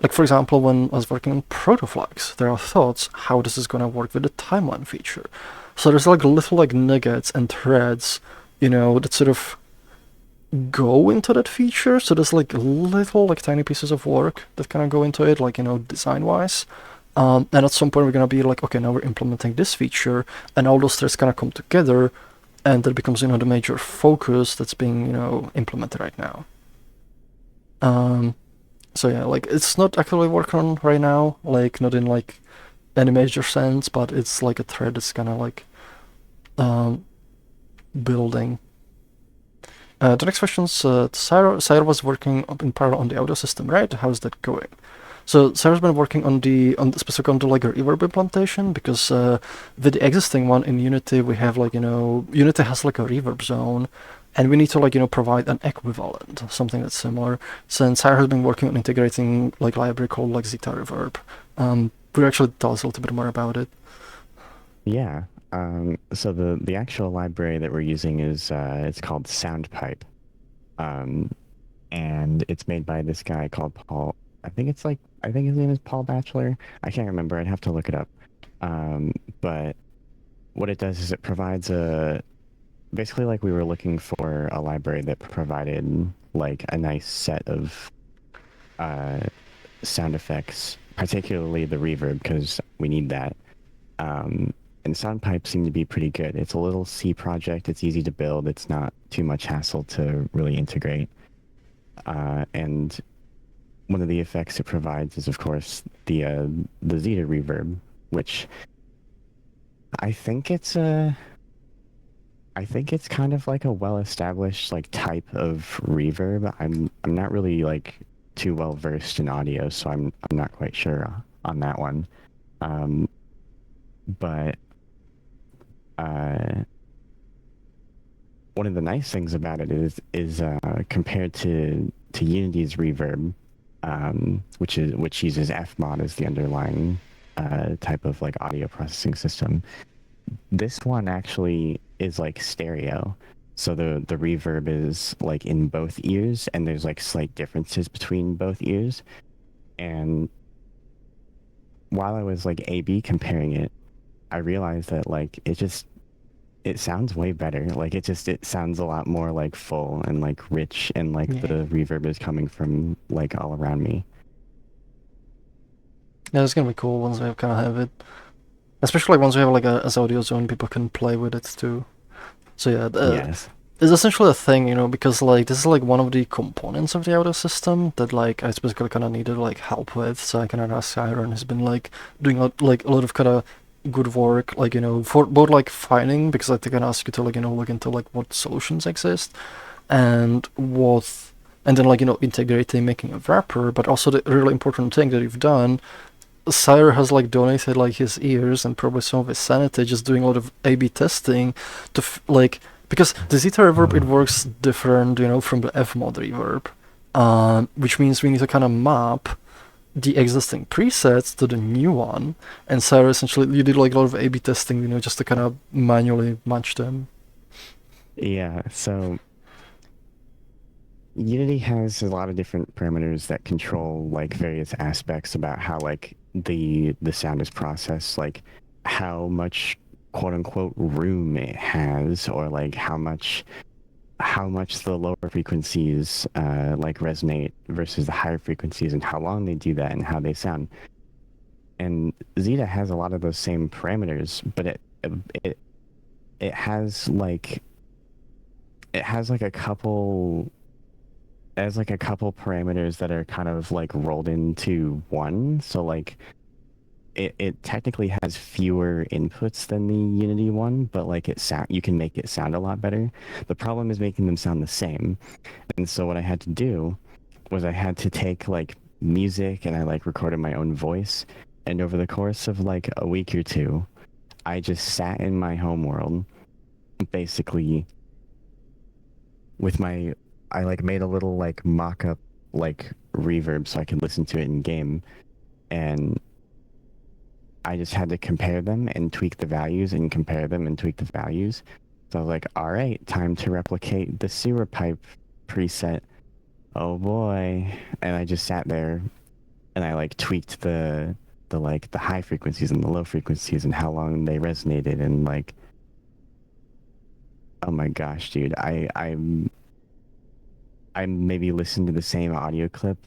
like for example, when I was working on Protoflex, there are thoughts how this is gonna work with the timeline feature. So there's like little like nuggets and threads, that sort of go into that feature. So there's like little like tiny pieces of work that kind of go into it, like design wise. And at some point we're gonna be like, okay, now we're implementing this feature, and all those threads kind of come together, and that becomes the major focus that's being implemented right now. So yeah, like it's not actively working on right now, like not in like any major sense, but it's like a thread that's kind of like building. The next question's Sarah. Sarah was working in parallel on the audio system, right? How's that going? So Sarah's been working on specifically on the like reverb implementation, because with the existing one in Unity we have like Unity has like a reverb zone, and we need to like provide an equivalent, something that's similar. So Sarah has been working on integrating like library called like Zeta Reverb. Will you actually tell us a little bit more about it? Yeah. So the actual library that we're using is it's called SoundPipe, and it's made by this guy called Paul. I think his name is Paul Batchelor. I can't remember. I'd have to look it up. But what it does is it provides basically like we were looking for a library that provided like a nice set of sound effects, particularly the reverb, because we need that. And SoundPipe seemed to be pretty good. It's a little C project. It's easy to build. It's not too much hassle to really integrate. And one of the effects it provides is, of course, the Zeta reverb, which I think it's kind of like a well-established like type of reverb. I'm not really like too well versed in audio, so I'm not quite sure on that one. But one of the nice things about it is compared to Unity's reverb, which uses Fmod as the underlying type of like audio processing system. This one actually is like stereo, so the reverb is like in both ears, and there's like slight differences between both ears. And while I was like A/B comparing it, I realized that like it sounds way better. Like it sounds a lot more like full and like rich, and like the reverb is coming from like all around me. Yeah, it's gonna be cool once we kind of have it, especially once we have like as audio zone, people can play with it too. So yeah, Yes. it's essentially a thing, because like this is like one of the components of the audio system that like I specifically kind of needed like help with. So I kind of asked Siren, who's been like doing like a lot of kind of good work, like for both like finding, because I think I ask you to like look into like what solutions exist, and then like integrating, making a wrapper. But also the really important thing that you've done, Sire has like donated like his ears and probably some of his sanity, just doing a lot of A/B testing to like, because the Zeta reverb, it works different, from the Fmod reverb, which means we need to kind of map the existing presets to the new one. And Sarah, essentially, you did like a lot of A/B testing, just to kind of manually match them. Yeah. So Unity has a lot of different parameters that control like various aspects about how like the sound is processed, like how much quote unquote room it has, or like how much the lower frequencies like resonate versus the higher frequencies, and how long they do that, and how they sound. And Zeta has a lot of those same parameters, but it has like a couple parameters that are kind of like rolled into one. So like it technically has fewer inputs than the Unity one, but like you can make it sound a lot better. The problem is making them sound the same. And so what I had to do was I had to take like music, and I like recorded my own voice, and over the course of like a week or two, I just sat in my home world basically with I like made a little like mock-up like reverb so I could listen to it in game, and I just had to compare them and tweak the values and compare them and tweak the values. So I was like, all right, time to replicate the sewer pipe preset. Oh boy. And I just sat there and I like tweaked the high frequencies and the low frequencies and how long they resonated and like, oh my gosh, dude. I maybe listened to the same audio clip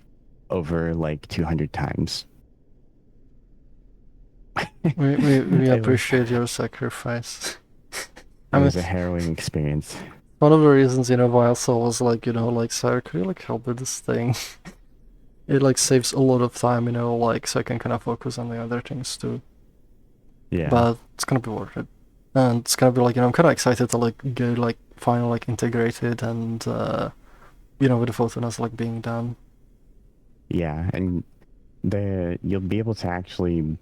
over like 200 times. We It was appreciate your sacrifice. it I mean, was a harrowing experience. one of the reasons, why I also was like, like, Sarah, could you like help with this thing? It like saves a lot of time, like, so I can kind of focus on the other things too. Yeah. But it's gonna be worth it. And it's gonna be like, I'm kind of excited to like get like finally like integrated and, with the Photon as like being done. Yeah, and you'll be able to actually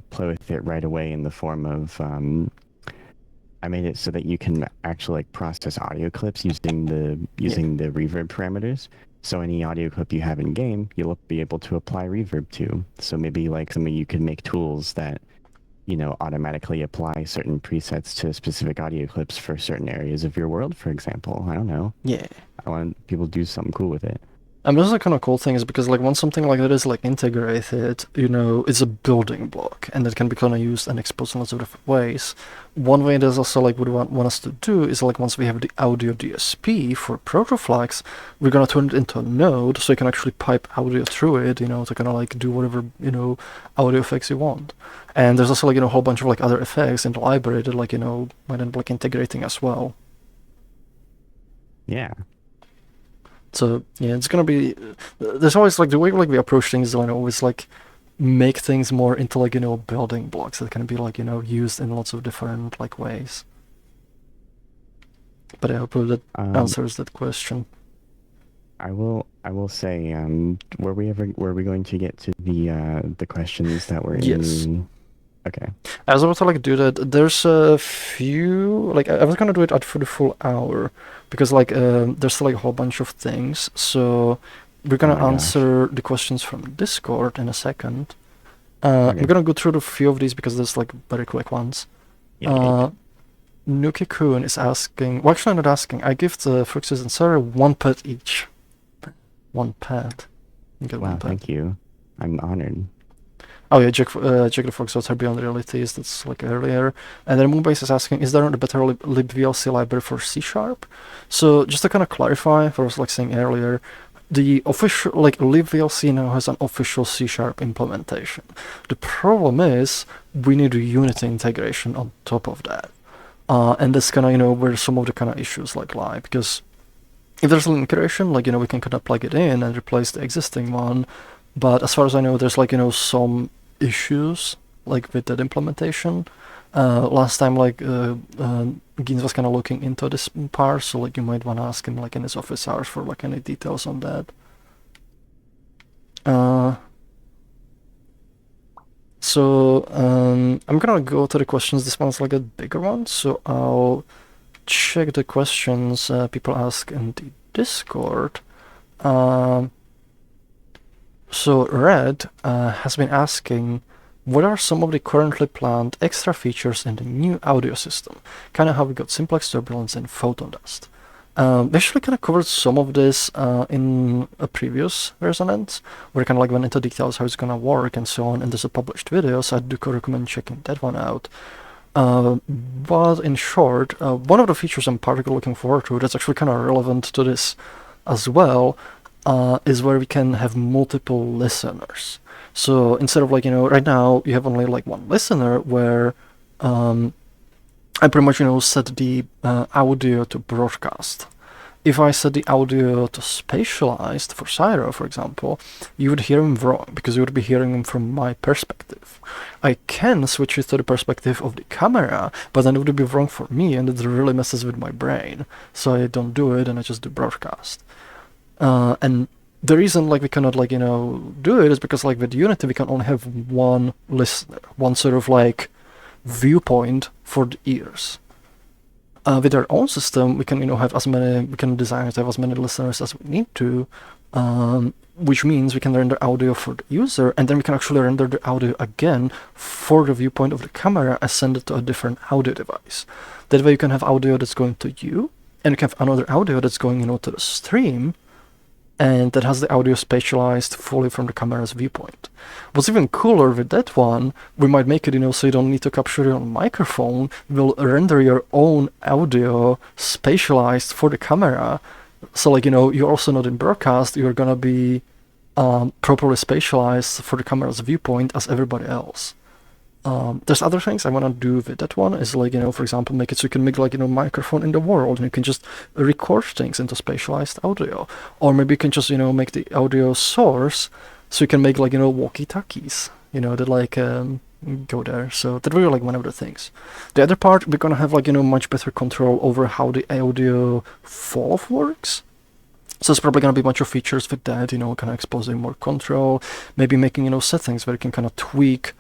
play with it right away in the form of I made it so that you can actually like process audio clips using the reverb parameters. So any audio clip you have in game, you'll be able to apply reverb to. So maybe like you could make tools that automatically apply certain presets to specific audio clips for certain areas of your world, for example. I don't know. Yeah. I want people to do something cool with it. And this is a kind of cool thing is because like once something like that is like integrated, it's a building block and it can be kind of used and exposed in lots of different ways. One way there's also like what we want us to do is like once we have the audio DSP for Protoflex, we're gonna turn it into a node so you can actually pipe audio through it, to kind of like do whatever, audio effects you want. And there's also like, a whole bunch of like other effects in the library that like, might end up like integrating as well. Yeah. So yeah, it's gonna be. There's always like the way like we approach things. Always like make things more into like building blocks that can be like used in lots of different like ways. But I hope that answers that question. I will say, were we going to get to the questions that were Yes. in? Okay. I was about to like do that. There's a few like I was gonna do it for the full hour because like there's like a whole bunch of things. So we're gonna answer the questions from Discord in a second. Okay. I'm gonna go through a few of these because there's like very quick ones. Nuki-kun is asking. Well, actually, I'm not asking. I give the Frooxes and Sarah one pet each. One pet. Wow, thank you. I'm honored. Oh yeah, Jack the Fox are Beyond Realities, that's like earlier. And then Moonbase is asking, is there a better libVLC library for C#? So just to kind of clarify, what I was like saying earlier, the official, like libVLC now has an official C# implementation. The problem is, we need a Unity integration on top of that. And that's kind of, where some of the kind of issues like lie, because if there's an integration, like, we can kind of plug it in and replace the existing one. But as far as I know, there's like, some issues like with that implementation. Last time, like, Gins was kind of looking into this part, so like you might want to ask him like in his office hours for like any details on that. So I'm gonna go to the questions. This one's like a bigger one, so I'll check the questions people ask in the Discord. So Red has been asking, what are some of the currently planned extra features in the new audio system? Kind of how we got simplex turbulence and photon dust. We actually kind of covered some of this in a previous Resonance, where I kind of like went into details how it's gonna work and so on, and there's a published video, so I do recommend checking that one out. But in short, one of the features I'm particularly looking forward to that's actually kind of relevant to this as well, is where we can have multiple listeners. So instead of like, right now you have only like one listener where I pretty much, set the audio to broadcast. If I set the audio to spatialized for Syro, for example, you would hear him wrong because you would be hearing him from my perspective. I can switch it to the perspective of the camera, but then it would be wrong for me and it really messes with my brain. So I don't do it and I just do broadcast. And the reason like we cannot like do it is because like with Unity we can only have one listener, one sort of like viewpoint for the ears. With our own system we can have we can design to have as many listeners as we need to, which means we can render audio for the user, and then we can actually render the audio again for the viewpoint of the camera and send it to a different audio device. That way you can have audio that's going to you, and you can have another audio that's going, to the stream, and that has the audio spatialized fully from the camera's viewpoint. What's even cooler with that one, we might make it, so you don't need to capture your own microphone. We'll render your own audio spatialized for the camera. So, you're also not in broadcast, you're gonna be properly spatialized for the camera's viewpoint as everybody else. There's other things I want to do with that one, is for example, make it so you can make microphone in the world, and you can just record things into spatialized audio. Or maybe you can just, make the audio source so you can make walkie-talkies, that go there. So that really one of the things. The other part, we're gonna have much better control over how the audio fall works. So it's probably gonna be a bunch of features with that, kind of exposing more control, maybe making settings where you can kind of tweak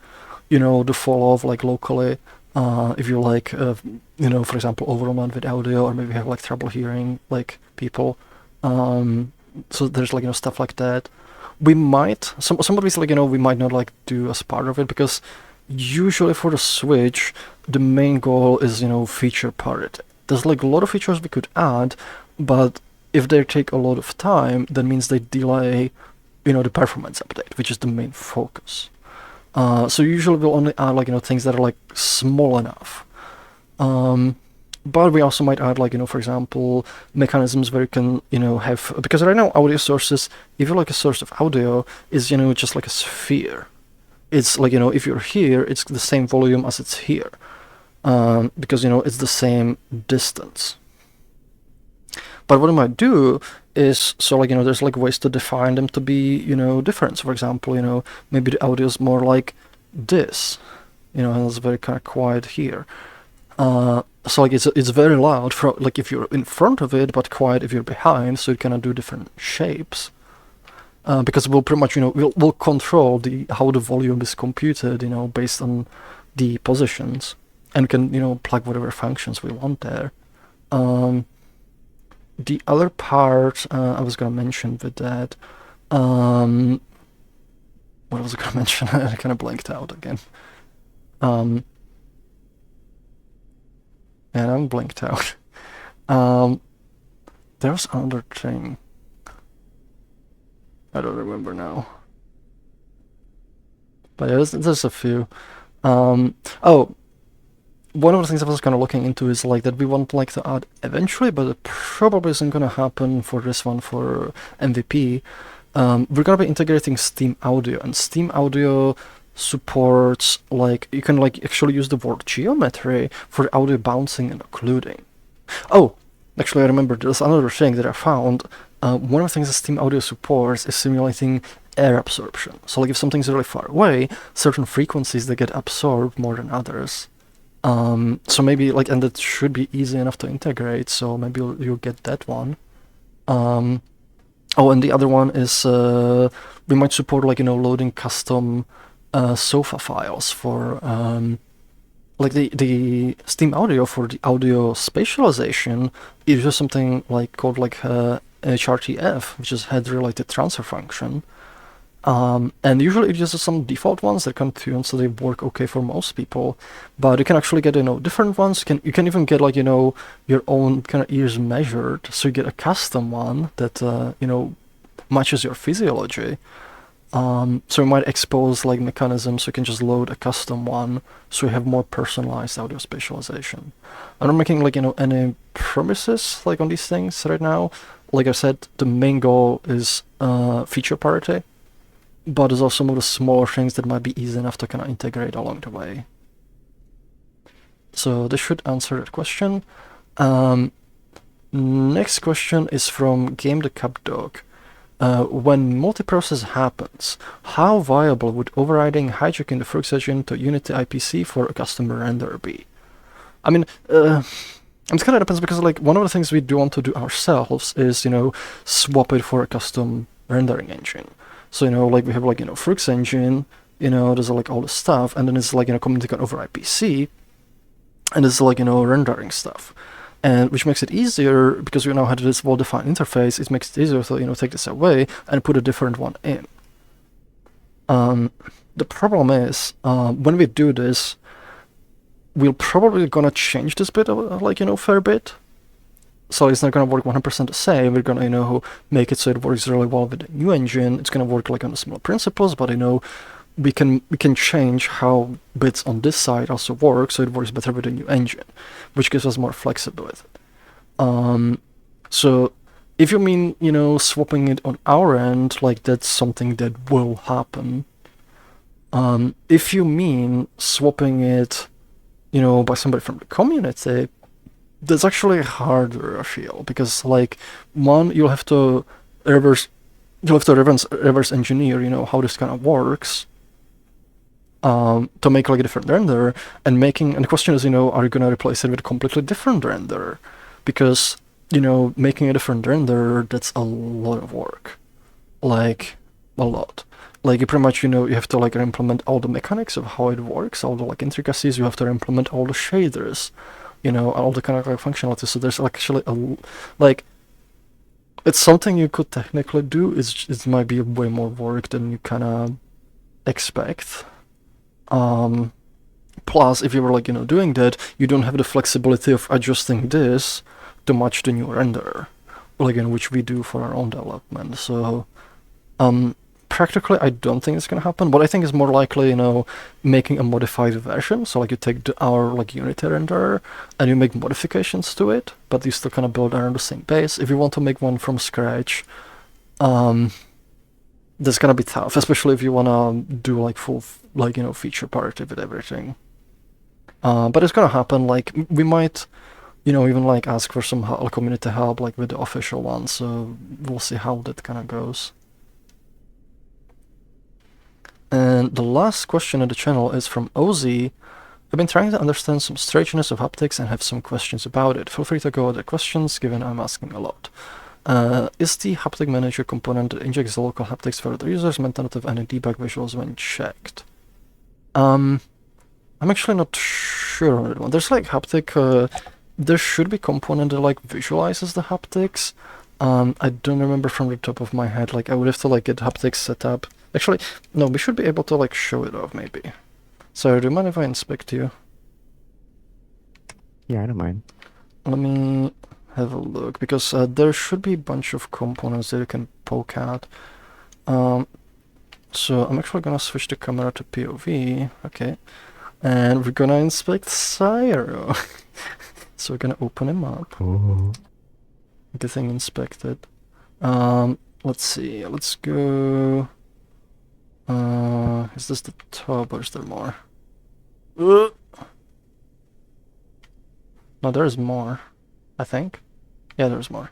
the fall off locally, if you for example, overwhelmed with audio, or maybe have trouble hearing people. So there's stuff like that. We might some of these we might not do as part of it, because usually for the Switch the main goal is feature parity. There's a lot of features we could add, but if they take a lot of time, that means they delay the performance update, which is the main focus. So usually we'll only add things that are small enough. But we also might add for example, mechanisms where you can have, because right now audio sources, if you a source of audio, is just a sphere. It's if you're here, it's the same volume as it's here, because it's the same distance. But what I might do is, so there's ways to define them to be different. So for example, maybe the audio is more like this, and it's very kind of quiet here. So it's very loud for if you're in front of it, but quiet if you're behind. So you kind of do different shapes, because we'll pretty much we'll control how the volume is computed based on the positions, and we can plug whatever functions we want there. The other part I was gonna mention with that, what was I gonna mention? I kind of blanked out again. And I'm blanked out. There was another thing. I don't remember now. But yeah, there's a few. One of the things I was kind of looking into is that we want to add eventually, but it probably isn't going to happen for this one, for MVP. We're going to be integrating Steam Audio, and Steam Audio supports you can actually use the word geometry for audio bouncing and occluding. Oh, actually I remember there's another thing that I found. One of the things that Steam Audio supports is simulating air absorption. So if something's really far away, certain frequencies they get absorbed more than others. So maybe and that should be easy enough to integrate, so maybe you'll get that one. And the other one is we might support loading custom sofa files for the Steam Audio. For the audio spatialization, it uses something called HRTF, which is head related transfer function. And usually it uses some default ones that can tune, so they work okay for most people. But you can actually get different ones. You can even get your own kind of ears measured, so you get a custom one that matches your physiology. So you might expose mechanisms, so you can just load a custom one, so you have more personalized audio spatialization. I'm not making any promises on these things right now. Like I said, the main goal is feature parity. But there's also some of the smaller things that might be easy enough to kind of integrate along the way. So this should answer that question. Next question is from Game the Cup Dog. When multiprocess happens, how viable would overriding hijacking the Froox engine to Unity IPC for a custom render be? I mean, it kind of depends, because one of the things we do want to do ourselves is swap it for a custom rendering engine. So we have Froox engine, there's all the stuff, and then it's communicating over IPC, and it's rendering stuff. and which makes it easier because we now have this well-defined interface. It makes it easier to take this away and put a different one in. The problem is when we do this, we're probably gonna change this bit a fair bit. So it's not gonna work 100% the same. We're gonna make it so it works really well with the new engine. It's gonna work like on the similar principles, but we can change how bits on this side also work so it works better with the new engine, which gives us more flexibility. So if you mean swapping it on our end, like that's something that will happen. If you mean swapping it by somebody from the community, that's actually harder, I feel, because like one, you'll have to reverse engineer how this kind of works to make like a different render, and the question is are you gonna replace it with a completely different render? Because making a different render, that's a lot of work, like a lot. Like you pretty much you have to like implement all the mechanics of how it works, all the like intricacies. You have to implement all the shaders, all the kind of like functionality. So there's actually it's something you could technically do. It might be way more work than you kind of expect. Plus, if you were doing that, you don't have the flexibility of adjusting this to match the new render, which we do for our own development. So, practically, I don't think it's gonna happen. But I think it's more likely, making a modified version. So, like you take our Unity renderer and you make modifications to it, but you still kind of build around the same base. If you want to make one from scratch, that's gonna be tough, especially if you wanna do like full feature parity with everything. But it's gonna happen. Like we might, even like ask for some community help, like with the official one. So we'll see how that kind of goes. And the last question on the channel is from Ozzy. I've been trying to understand some strangeness of haptics and have some questions about it. Feel free to go with the questions, given I'm asking a lot. Is the haptic manager component that injects the local haptics for the users meant not to have any debug visuals when checked? I'm actually not sure on that one. There's like haptic, there should be component that like visualizes the haptics. I don't remember from the top of my head. Like I would have to like get haptics set up. Actually, no, we should be able to like show it off maybe. So do you mind if I inspect you? Yeah, I don't mind. Let me have a look, because there should be a bunch of components that you can poke at. So I'm actually gonna switch the camera to POV, okay, and we're gonna inspect Cyro. So we're gonna open him up. Ooh. Get thing inspected. Let's see, let's go. Is this the top or is there more? No, there's more, I think. Yeah, there's more.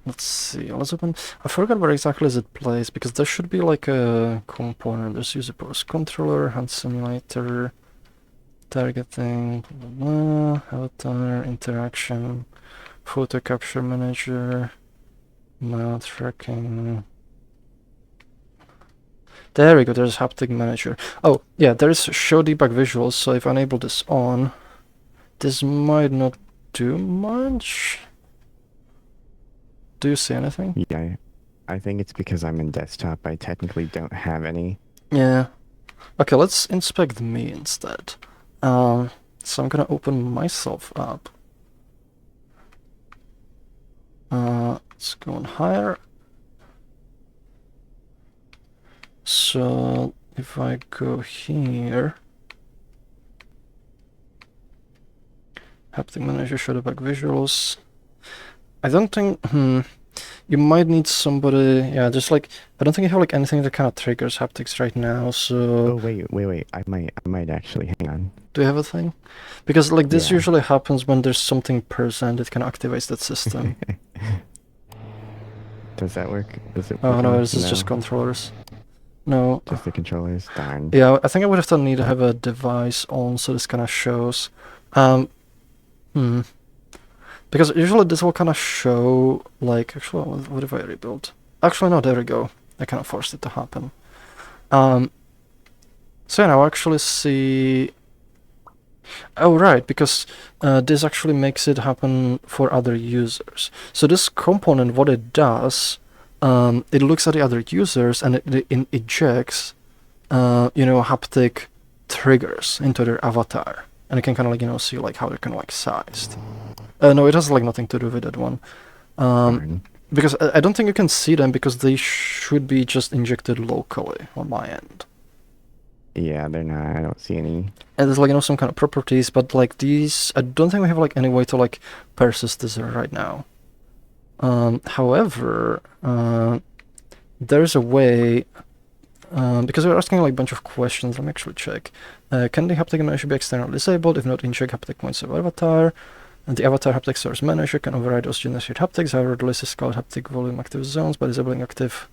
Let's see, let's open. I forgot where exactly is it placed, because there should be like a component. There's user pose controller, hand simulator, targeting, blah, blah, avatar, interaction, photo capture manager, mount tracking. There we go, there's haptic manager. Oh, yeah, there's show debug visuals, so if I enable this on, this might not do much. Do you see anything? Yeah, I think it's because I'm in desktop. I technically don't have any. Yeah. Okay, let's inspect me instead. So I'm gonna open myself up. Let's go on higher. So if I go here, haptic manager, show debug visuals. I don't think, you might need somebody, yeah, just like, I don't think you have like anything that kind of triggers haptics right now, so... Oh, wait, I might actually, hang on. Do you have a thing? Because like this usually happens when there's something present that can activate that system. Does that work? Does it work? Oh no, this is just controllers. No. Just the controllers? Darn. Yeah, I think I would have to need to have a device on so this kind of shows. Because usually this will kind of show, like, actually, what if I rebuild? Actually, no, there we go. I kind of forced it to happen. So yeah, now I actually see Oh, right, because this actually makes it happen for other users. So this component, what it does, it looks at the other users and it injects, haptic triggers into their avatar, and it can kind of like see like how they're kind of like sized. No, it has like nothing to do with that one. Because I don't think you can see them because they should be just injected locally on my end. Yeah, they're not. I don't see any. And there's like some kind of properties, but like these, I don't think we have like any way to like persist this right now. However, there's a way, because we're asking like a bunch of questions. Let me actually check. Can the haptic manager be externally disabled? If not, inject haptic points of avatar. And the avatar haptic source manager can override those generated haptics. However, the list is called haptic volume active zones. By disabling active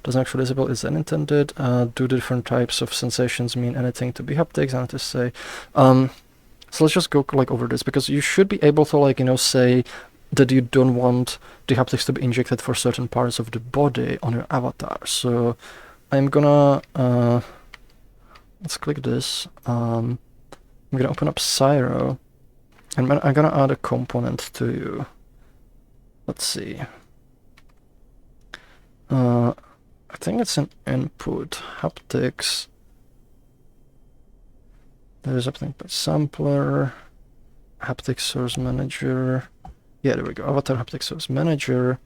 doesn't actually disable is unintended. Do the different types of sensations mean anything to be haptics? I want to say. So let's just go like over this, because you should be able to like say that you don't want the haptics to be injected for certain parts of the body on your avatar. So I'm gonna let's click this. I'm gonna open up Cyro, and I'm gonna add a component to you. Let's see. I think it's an input haptics. There's haptic by sampler, haptic source manager. Yeah, there we go. Avatar haptic source manager.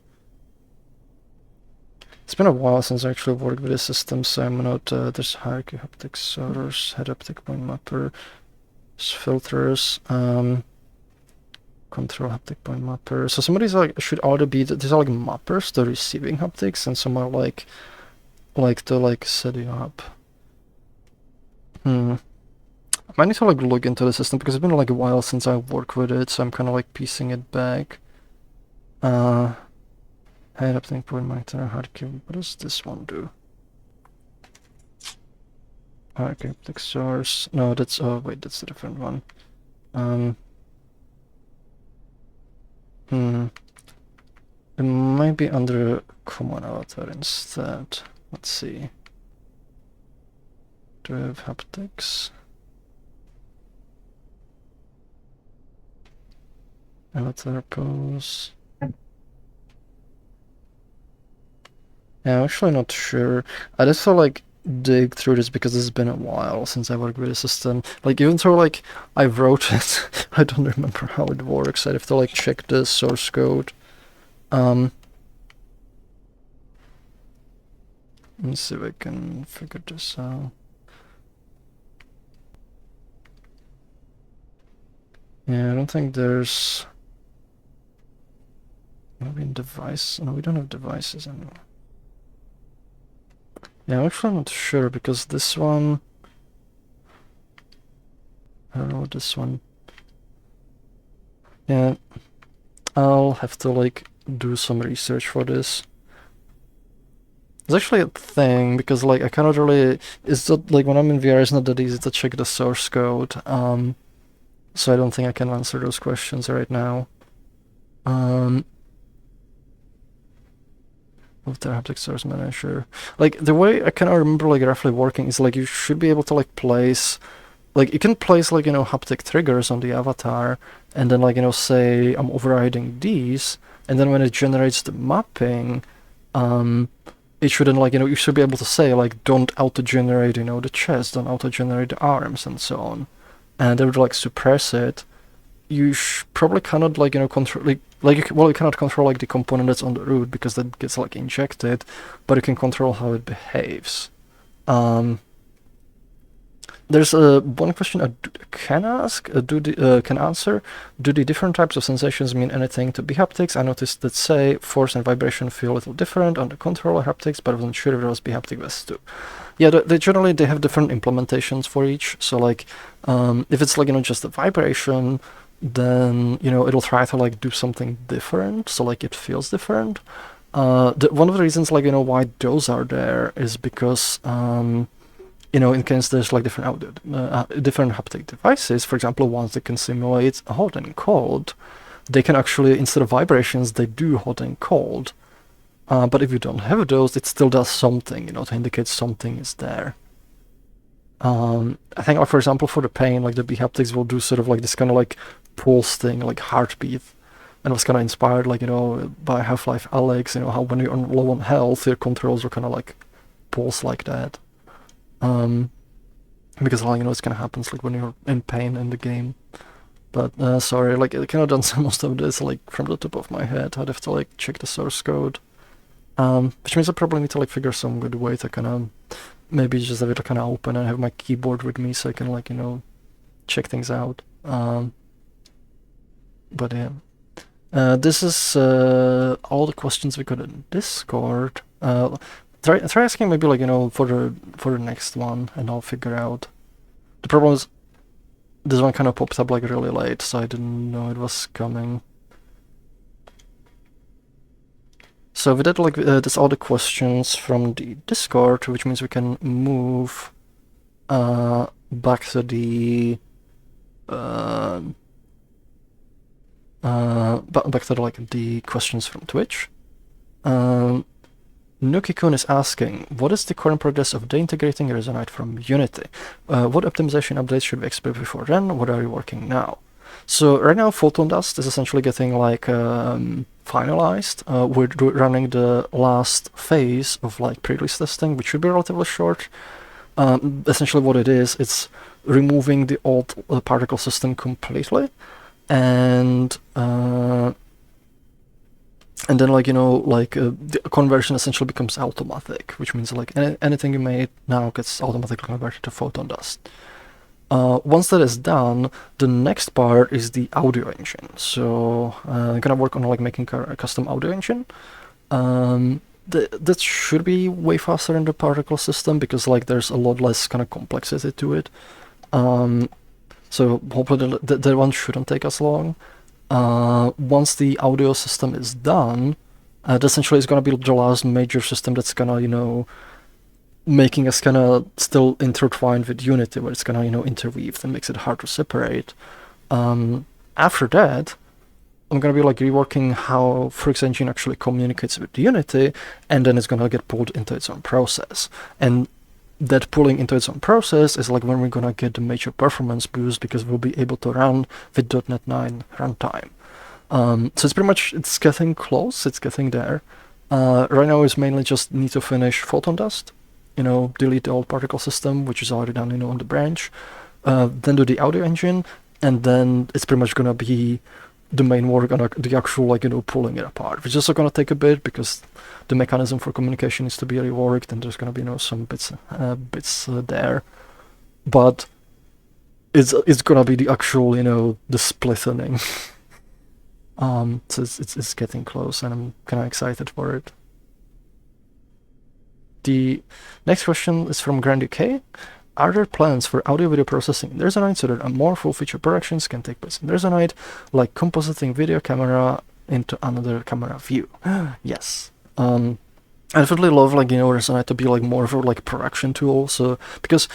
It's been a while since I actually worked with this system, so I'm not. There's hierarchy haptic source, head haptic point mapper, filters, control haptic point mapper. So some of these like should either be these are like mappers to receiving haptics, and some are like to like set you up. I might need to like look into the system because it's been like a while since I worked with it, so I'm kind of like piecing it back. Head haptic point monitor, hierarchy. What does this one do? Hierarchy haptic source. No, that's wait, that's a different one. It might be under common avatar instead. Let's see. Do we have haptics? Avatar pose. Yeah, I'm actually not sure. I just feel like dig through this because it's been a while since I worked with the system. Like even though like I wrote it, I don't remember how it works. I have to like check the source code. Let's see if I can figure this out. Yeah, I don't think there's maybe in device. No, we don't have devices anymore. Yeah, I'm actually not sure because this one. I don't know what this one. Yeah, I'll have to like do some research for this. It's actually a thing because like I cannot really. It's not like when I'm in VR, it's not that easy to check the source code. So I don't think I can answer those questions right now. Of the haptic source manager, like the way I cannot remember like roughly working is like you should be able to like place, like you can place like haptic triggers on the avatar, and then like say I'm overriding these, and then when it generates the mapping, it shouldn't like you should be able to say like don't auto-generate the chest, don't auto-generate the arms and so on, and they would like suppress it. You probably cannot like control you cannot control like the component that's on the root because that gets like injected, but you can control how it behaves. There's one question I can ask, can answer. Do the different types of sensations mean anything to be haptics? I noticed that say force and vibration feel a little different on the controller haptics, but I wasn't sure if there was be haptic vests too. Yeah, they generally they have different implementations for each. So like, if it's like just the vibration, then it'll try to like do something different, so like it feels different. One of the reasons like why those are there is because in case there's like different haptic devices, for example, ones that can simulate hot and cold, they can actually, instead of vibrations, they do hot and cold. But if you don't have those, it still does something, to indicate something is there. I think, like, for example, for the pain, like the haptics will do sort of like this kind of like pulse thing, like heartbeat, and it was kind of inspired, like, you know, by Half-Life Alyx, you know, how when you're low on health, your controls are kind of like pulse like that. Because, like, you know, it's kind of happens like when you're in pain in the game. But sorry, like, I kind of done some most of this like from the top of my head. I'd have to like check the source code. Which means I probably need to like figure some good way to kind of maybe just have it kind of open and have my keyboard with me so I can, like, you know, check things out. But yeah, this is all the questions we got in Discord. Try asking maybe, like, you know, for the next one, and I'll figure out. The problem is this one kind of popped up like really late, so I didn't know it was coming. So we did like that's all the questions from the Discord, which means we can move back to the back to like the questions from Twitch. Nuki-kun is asking, what is the current progress of deintegrating Resonite from Unity? What optimization updates should we expect before then? What are you working now? So right now, Photon Dust is essentially getting like finalized. We're running the last phase of like pre-release testing, which should be relatively short. Essentially, what it is, it's removing the old particle system completely, and then, like, you know, like the conversion essentially becomes automatic, which means like anything you made now gets automatically converted to Photon Dust. Once that is done, the next part is the audio engine. So I'm gonna work on like making a custom audio engine. That should be way faster in the particle system because like there's a lot less kind of complexity to it. So hopefully that one shouldn't take us long. Once the audio system is done, that essentially is gonna be the last major system that's gonna, you know, making us kind of still intertwined with Unity, where it's gonna, you know, interweave and makes it hard to separate. After that, I'm gonna be like reworking how Froox engine actually communicates with Unity, and then it's gonna get pulled into its own process. And that pulling into its own process is like when we're gonna get the major performance boost, because we'll be able to run with .NET 9 runtime. So it's pretty much, it's getting close, it's getting there. Right now is mainly just need to finish Photon Dust, you know, delete the old particle system, which is already done, you know, on the branch, then do the audio engine, and then it's pretty much gonna be the main work on the actual, like, you know, pulling it apart, which is also gonna take a bit because the mechanism for communication needs to be reworked, and there's gonna be, you know, some bits there, but it's gonna be the actual, you know, the splitting. So it's getting close, and I'm kind of excited for it. The next question is from Grand UK. Are there plans for audio-video processing in Resonite so that more full-feature productions can take place in Resonite, like compositing video camera into another camera view? Yes. I definitely love, like, you know, Resonite to be like more of a like production tool. So because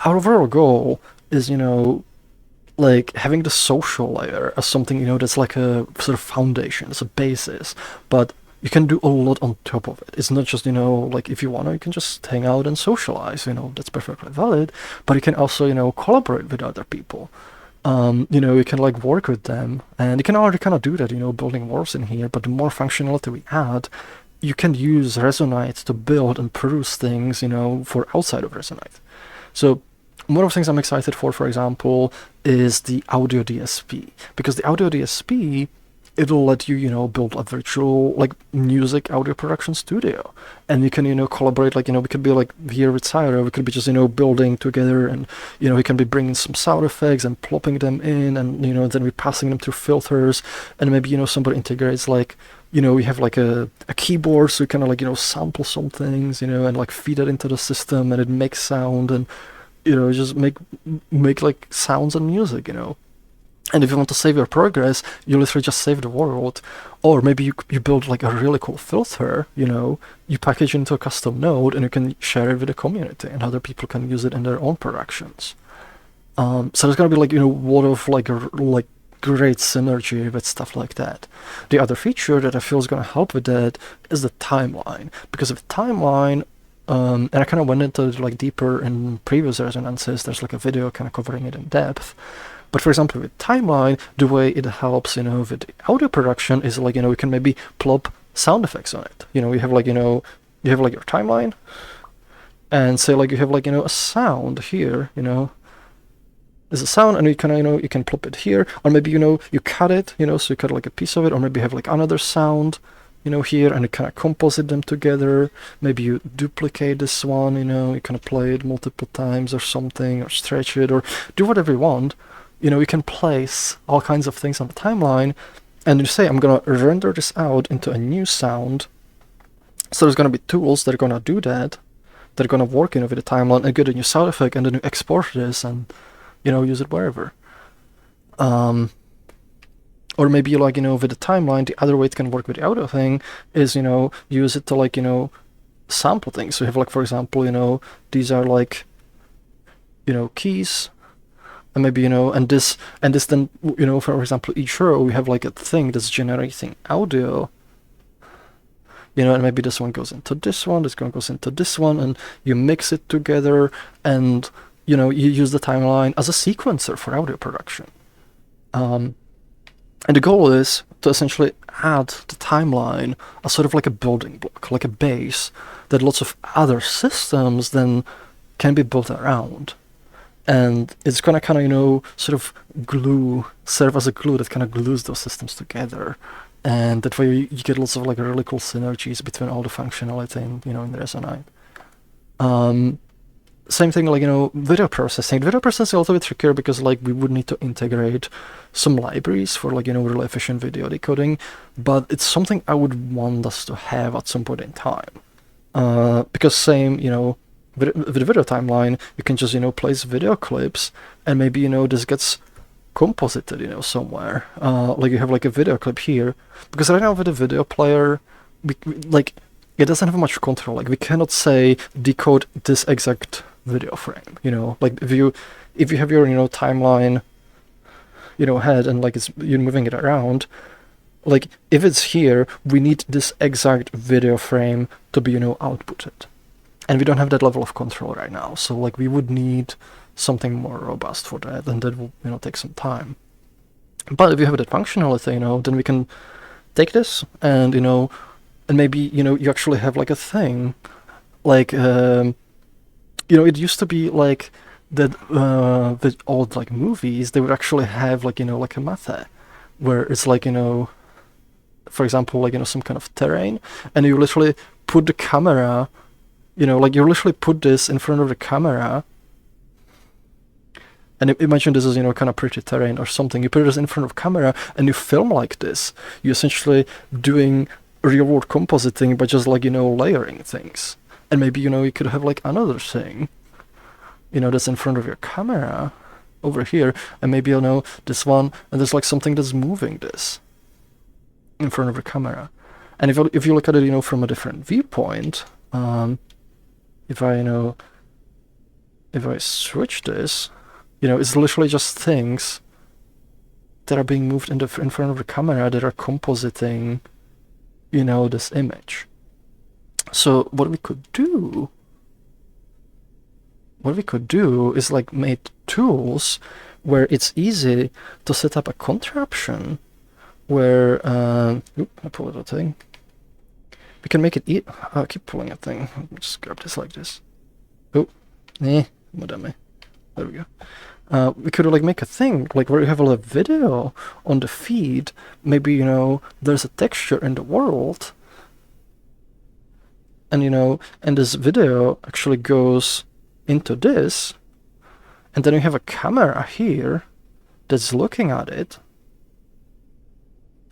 our overall goal is, you know, like having the social layer as something, you know, that's like a sort of foundation, it's a basis, but you can do a lot on top of it. It's not just, you know, like if you want to, you can just hang out and socialize, you know, that's perfectly valid, but you can also, you know, collaborate with other people. You know, you can like work with them, and you can already kind of do that, you know, building worlds in here, but the more functionality we add, you can use Resonite to build and produce things, you know, for outside of Resonite. So one of the things I'm excited for example, is the audio DSP, because the audio DSP, it'll let you, you know, build a virtual like music audio production studio, and you can, you know, collaborate, like, you know, we could be like here with Syra, we could be just, you know, building together, and, you know, we can be bringing some sound effects and plopping them in, and, you know, then we're passing them through filters, and maybe, you know, somebody integrates, like, you know, we have like a keyboard, so you kind of like, you know, sample some things, you know, and like feed it into the system, and it makes sound, and, you know, just make like sounds and music, you know. And if you want to save your progress, you literally just save the world. Or maybe you build like a really cool filter, you know, you package it into a custom node, and you can share it with the community, and other people can use it in their own productions. So there's gonna be like, you know, a lot of like great synergy with stuff like that. The other feature that I feel is gonna help with that is the timeline, because with timeline, And I kind of went into it like deeper in previous resonances. There's like a video kind of covering it in depth. But for example, with timeline, the way it helps, with the audio production is like, you can maybe plop sound effects on it. You have like, you have like your timeline, and say like you have like, a sound here, there's a sound, and you can, you can plop it here, or maybe, you cut it, so you cut like a piece of it, or maybe you have like another sound, here, and you kind of composite them together. Maybe you duplicate this one, you kind of play it multiple times or something, or stretch it, or do whatever you want. You can place all kinds of things on the timeline, and you say, I'm gonna render this out into a new sound. So there's gonna be tools that are gonna do that. They're gonna work, with the timeline and get a new sound effect, and then you export this and, use it wherever. Or maybe like, with the timeline, the other way it can work with the audio thing is, use it to like, sample things. So you have like, for example, these are like, keys. And maybe, and this then, for example, each row, we have like a thing that's generating audio, and maybe this one goes into this one, this one goes into this one, and you mix it together, and, you use the timeline as a sequencer for audio production. And the goal is to essentially add the timeline as sort of like a building block, like a base that lots of other systems then can be built around. And it's gonna kind of, sort of serve as a glue that kind of glues those systems together. And that way you get lots of like really cool synergies between all the functionality in, in Resonite. Same thing like, video processing. Video processing is a little bit trickier because like we would need to integrate some libraries for like, really efficient video decoding, but it's something I would want us to have at some point in time. Because same, with the video timeline, you can just, place video clips, and maybe, this gets composited, somewhere. Like you have like a video clip here, because right now with the video player, like it doesn't have much control. Like we cannot say decode this exact video frame, like if you have your, timeline, head, and like you're moving it around, like if it's here, we need this exact video frame to be, outputted. And we don't have that level of control right now. So like we would need something more robust for that, and that will, take some time. But if you have that functionality, then we can take this and, and maybe, you actually have like a thing, like, it used to be like that with old like movies, they would actually have like, like a method where it's like, for example, like, some kind of terrain, and you literally put the camera, like you literally put this in front of the camera, and imagine this is, kind of pretty terrain or something. You put this in front of camera and you film like this. You're essentially doing real world compositing by just like, layering things. And maybe, you could have like another thing, that's in front of your camera over here, and maybe, this one, and there's like something that's moving this in front of the camera. And if you look at it, from a different viewpoint, if I switch this, it's literally just things that are being moved in front of the camera that are compositing, this image. So what we could do is like make tools where it's easy to set up a contraption where, I pull a little thing. We can make it keep pulling a thing. Just grab this like this. Madame. There we go. We could like make a thing like where you have a video on the feed. Maybe, there's a texture in the world, and and this video actually goes into this, and then you have a camera here that's looking at it,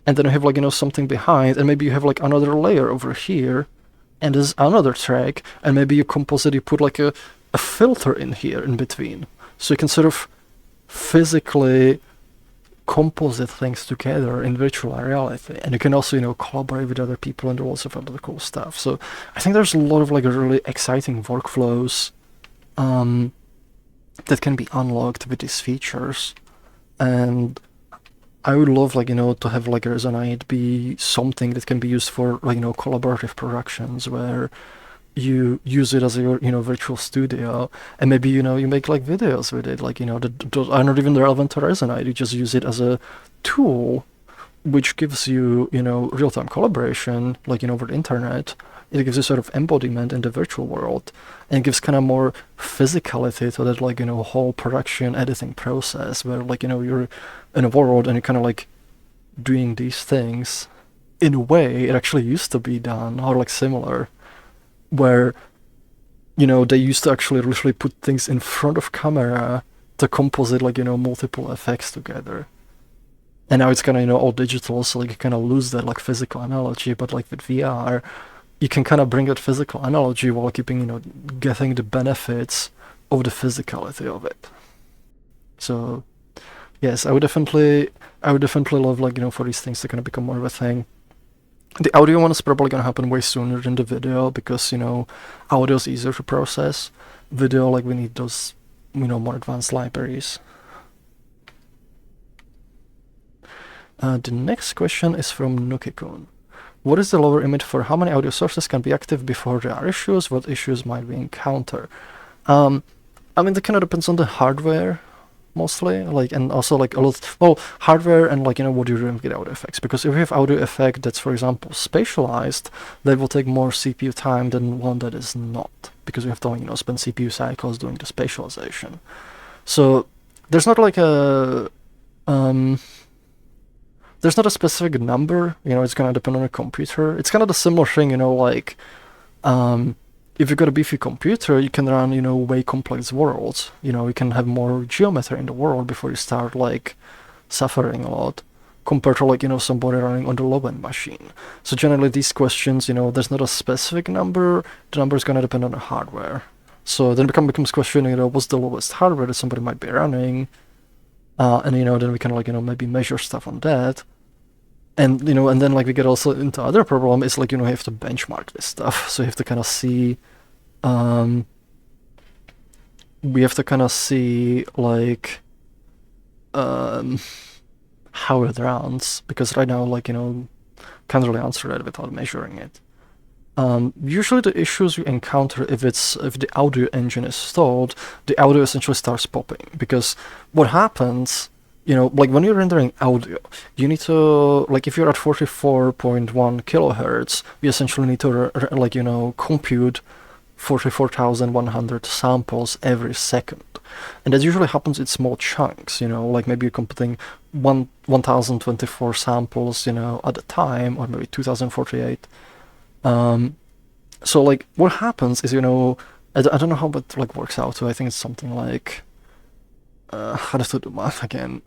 and then you have like, something behind, and maybe you have like another layer over here, and there's another track, and maybe you put like a filter in here in between, so you can sort of physically composite things together in virtual reality. And you can also, collaborate with other people and do lots of other cool stuff. So I think there's a lot of like really exciting workflows that can be unlocked with these features. And I would love like, to have like Resonite be something that can be used for like, collaborative productions where, you use it as your, virtual studio, and maybe, you make like videos with it, like, that are not even relevant to Resonite. You just use it as a tool, which gives you, real-time collaboration, like, over the internet. It gives you sort of embodiment in the virtual world, and it gives kind of more physicality to that, like, whole production editing process, where, like, you're in a world and you're kind of like doing these things in a way it actually used to be done, or like similar, where, they used to actually literally put things in front of camera to composite, like, multiple effects together. And now it's kind of, all digital, so like you kind of lose that like physical analogy, but like with VR, you can kind of bring that physical analogy while keeping, getting the benefits of the physicality of it. So, yes, I would definitely love, like, for these things to kind of become more of a thing. The audio one is probably going to happen way sooner than the video, because, audio is easier to process. Video, like, we need those, more advanced libraries. The next question is from Nukikun. What is the lower limit for how many audio sources can be active before there are issues? What issues might we encounter? I mean, that kind of depends on the hardware, mostly, like, and also like a lot, well, hardware and like, what you're doing with audio effects. Because if you have audio effect that's, for example, spatialized, that will take more CPU time than one that is not, because you have to, spend CPU cycles doing the spatialization. So there's not like a there's not a specific number, it's gonna depend on a computer. It's kind of the similar thing, like, if you've got a beefy computer, you can run, way complex worlds. You can have more geometry in the world before you start, like, suffering a lot, compared to, like, somebody running on the low-end machine. So generally these questions, there's not a specific number. The number is gonna depend on the hardware. So then it becomes question, what's the lowest hardware that somebody might be running? And, then we can, like, maybe measure stuff on that. And, and then, like, we get also into other problem is, like, you have to benchmark this stuff. So you have to kind of see, we have to kind of see, like, how it runs. Because right now, like, can't really answer it without measuring it. Usually the issues you encounter if the audio engine is stalled, the audio essentially starts popping, because what happens, like when you're rendering audio, you need to, like, if you're at 44.1 kilohertz, you essentially need to like, compute 44,100 samples every second. And that usually happens in small chunks, like maybe you're computing 1024 samples, at a time, or maybe 2048. So like what happens is, I don't know how it like works out, so I think it's something like, how does to do math again?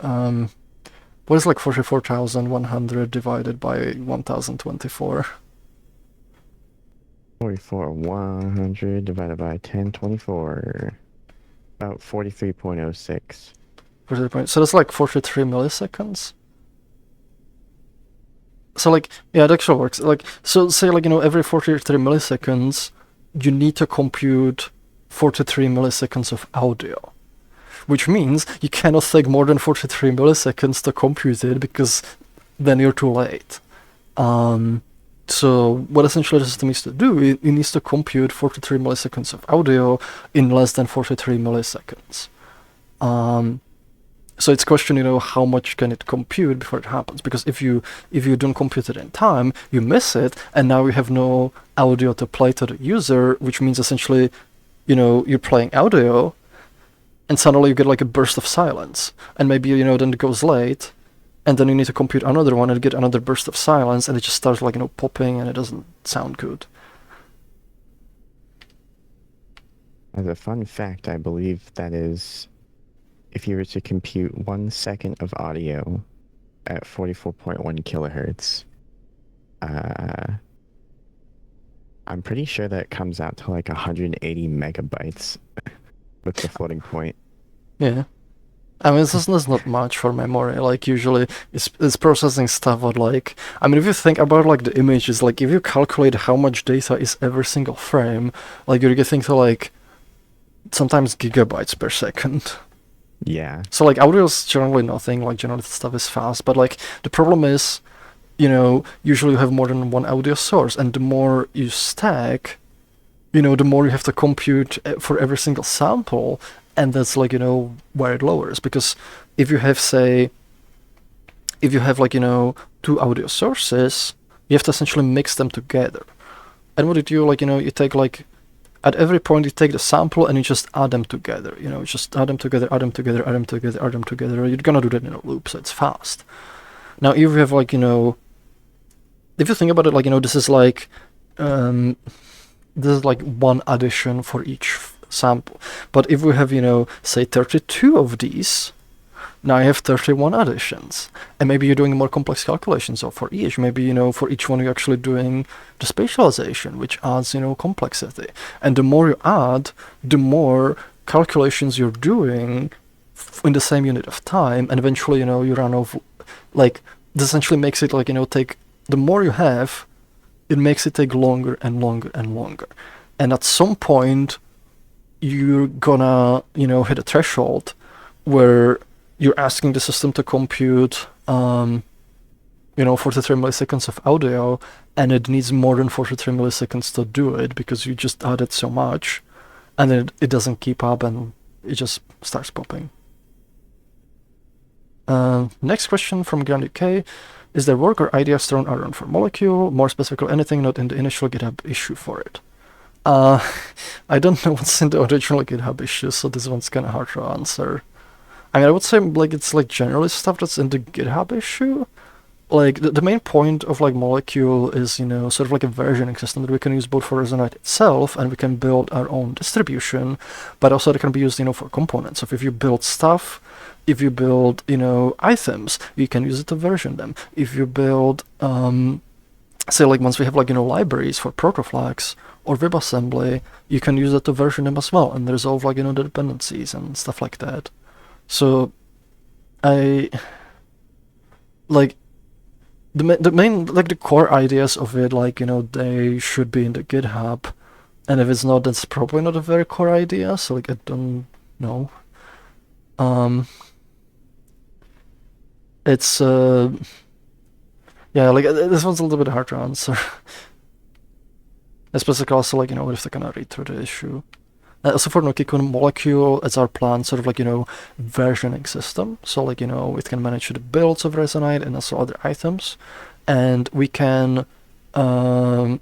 What is like 44,100 divided by 1024? 44,100 divided by 1024. About 43.06. So that's like 43 milliseconds. So like, yeah, it actually works. Like, so say like, every 43 milliseconds, you need to compute 43 milliseconds of audio, which means you cannot take more than 43 milliseconds to compute it, because then you're too late. So what essentially the system needs to do, it needs to compute 43 milliseconds of audio in less than 43 milliseconds. So it's a question, how much can it compute before it happens? Because if you don't compute it in time, you miss it, and now you have no audio to play to the user, which means essentially, you're playing audio, and suddenly you get like a burst of silence, and maybe, then it goes late, and then you need to compute another one and get another burst of silence, and it just starts like, popping, and it doesn't sound good. As a fun fact, I believe that is, if you were to compute 1 second of audio at 44.1 kilohertz, I'm pretty sure that comes out to like 180 megabytes with the floating point. Yeah. I mean, this is not much for memory. Like, usually it's processing stuff at like, I mean, if you think about like the images, like if you calculate how much data is every single frame, like you're getting to like sometimes gigabytes per second. Yeah. So like audio is generally nothing, like generally stuff is fast, but like the problem is, usually you have more than one audio source, and the more you stack, the more you have to compute for every single sample, and that's like, where it lowers. Because if you have, say, like, two audio sources, you have to essentially mix them together. And what you do, like, you take, like, at every point you take the sample and you just add them together, just add them together, add them together, add them together, add them together. You're gonna do that in a loop, so it's fast. Now, if you have, like, if you think about it, like, this is like one addition for each sample. But if we have, say 32 of these, now you have 31 additions. And maybe you're doing more complex calculations for each. Maybe, for each one you're actually doing the spatialization, which adds, complexity. And the more you add, the more calculations you're doing in the same unit of time. And eventually, you run off, like, this essentially makes it, like, take, the more you have, it makes it take longer and longer and longer. And at some point, you're gonna, hit a threshold where you're asking the system to compute, 43 milliseconds of audio, and it needs more than 43 milliseconds to do it because you just added so much, and then it doesn't keep up and it just starts popping. Next question from Grand UK. Is there work or ideas thrown around for Molecule? More specifically, anything not in the initial GitHub issue for it? I don't know what's in the original GitHub issue, so this one's kind of hard to answer. I mean, I would say, like, it's, like, generally stuff that's in the GitHub issue. Like, the main point of, like, Molecule is, sort of like a versioning system that we can use both for Resonite itself, and we can build our own distribution, but also it can be used, for components. So if you build stuff, if you build, items, you can use it to version them. If you build, say, like, once we have, like, libraries for protoflags or WebAssembly, you can use it to version them as well and resolve, like, the dependencies and stuff like that. So, like, the main, like, the core ideas of it, like, they should be in the GitHub, and if it's not, that's probably not a very core idea, so, like, I don't know. It's, yeah, like, this one's a little bit hard to answer. Especially also, like, we have to kind of read through the issue. Also for Nokikun, Molecule, it's our plan, sort of like, versioning system. So, like, it can manage the builds of Resonite and also other items. And we can, like,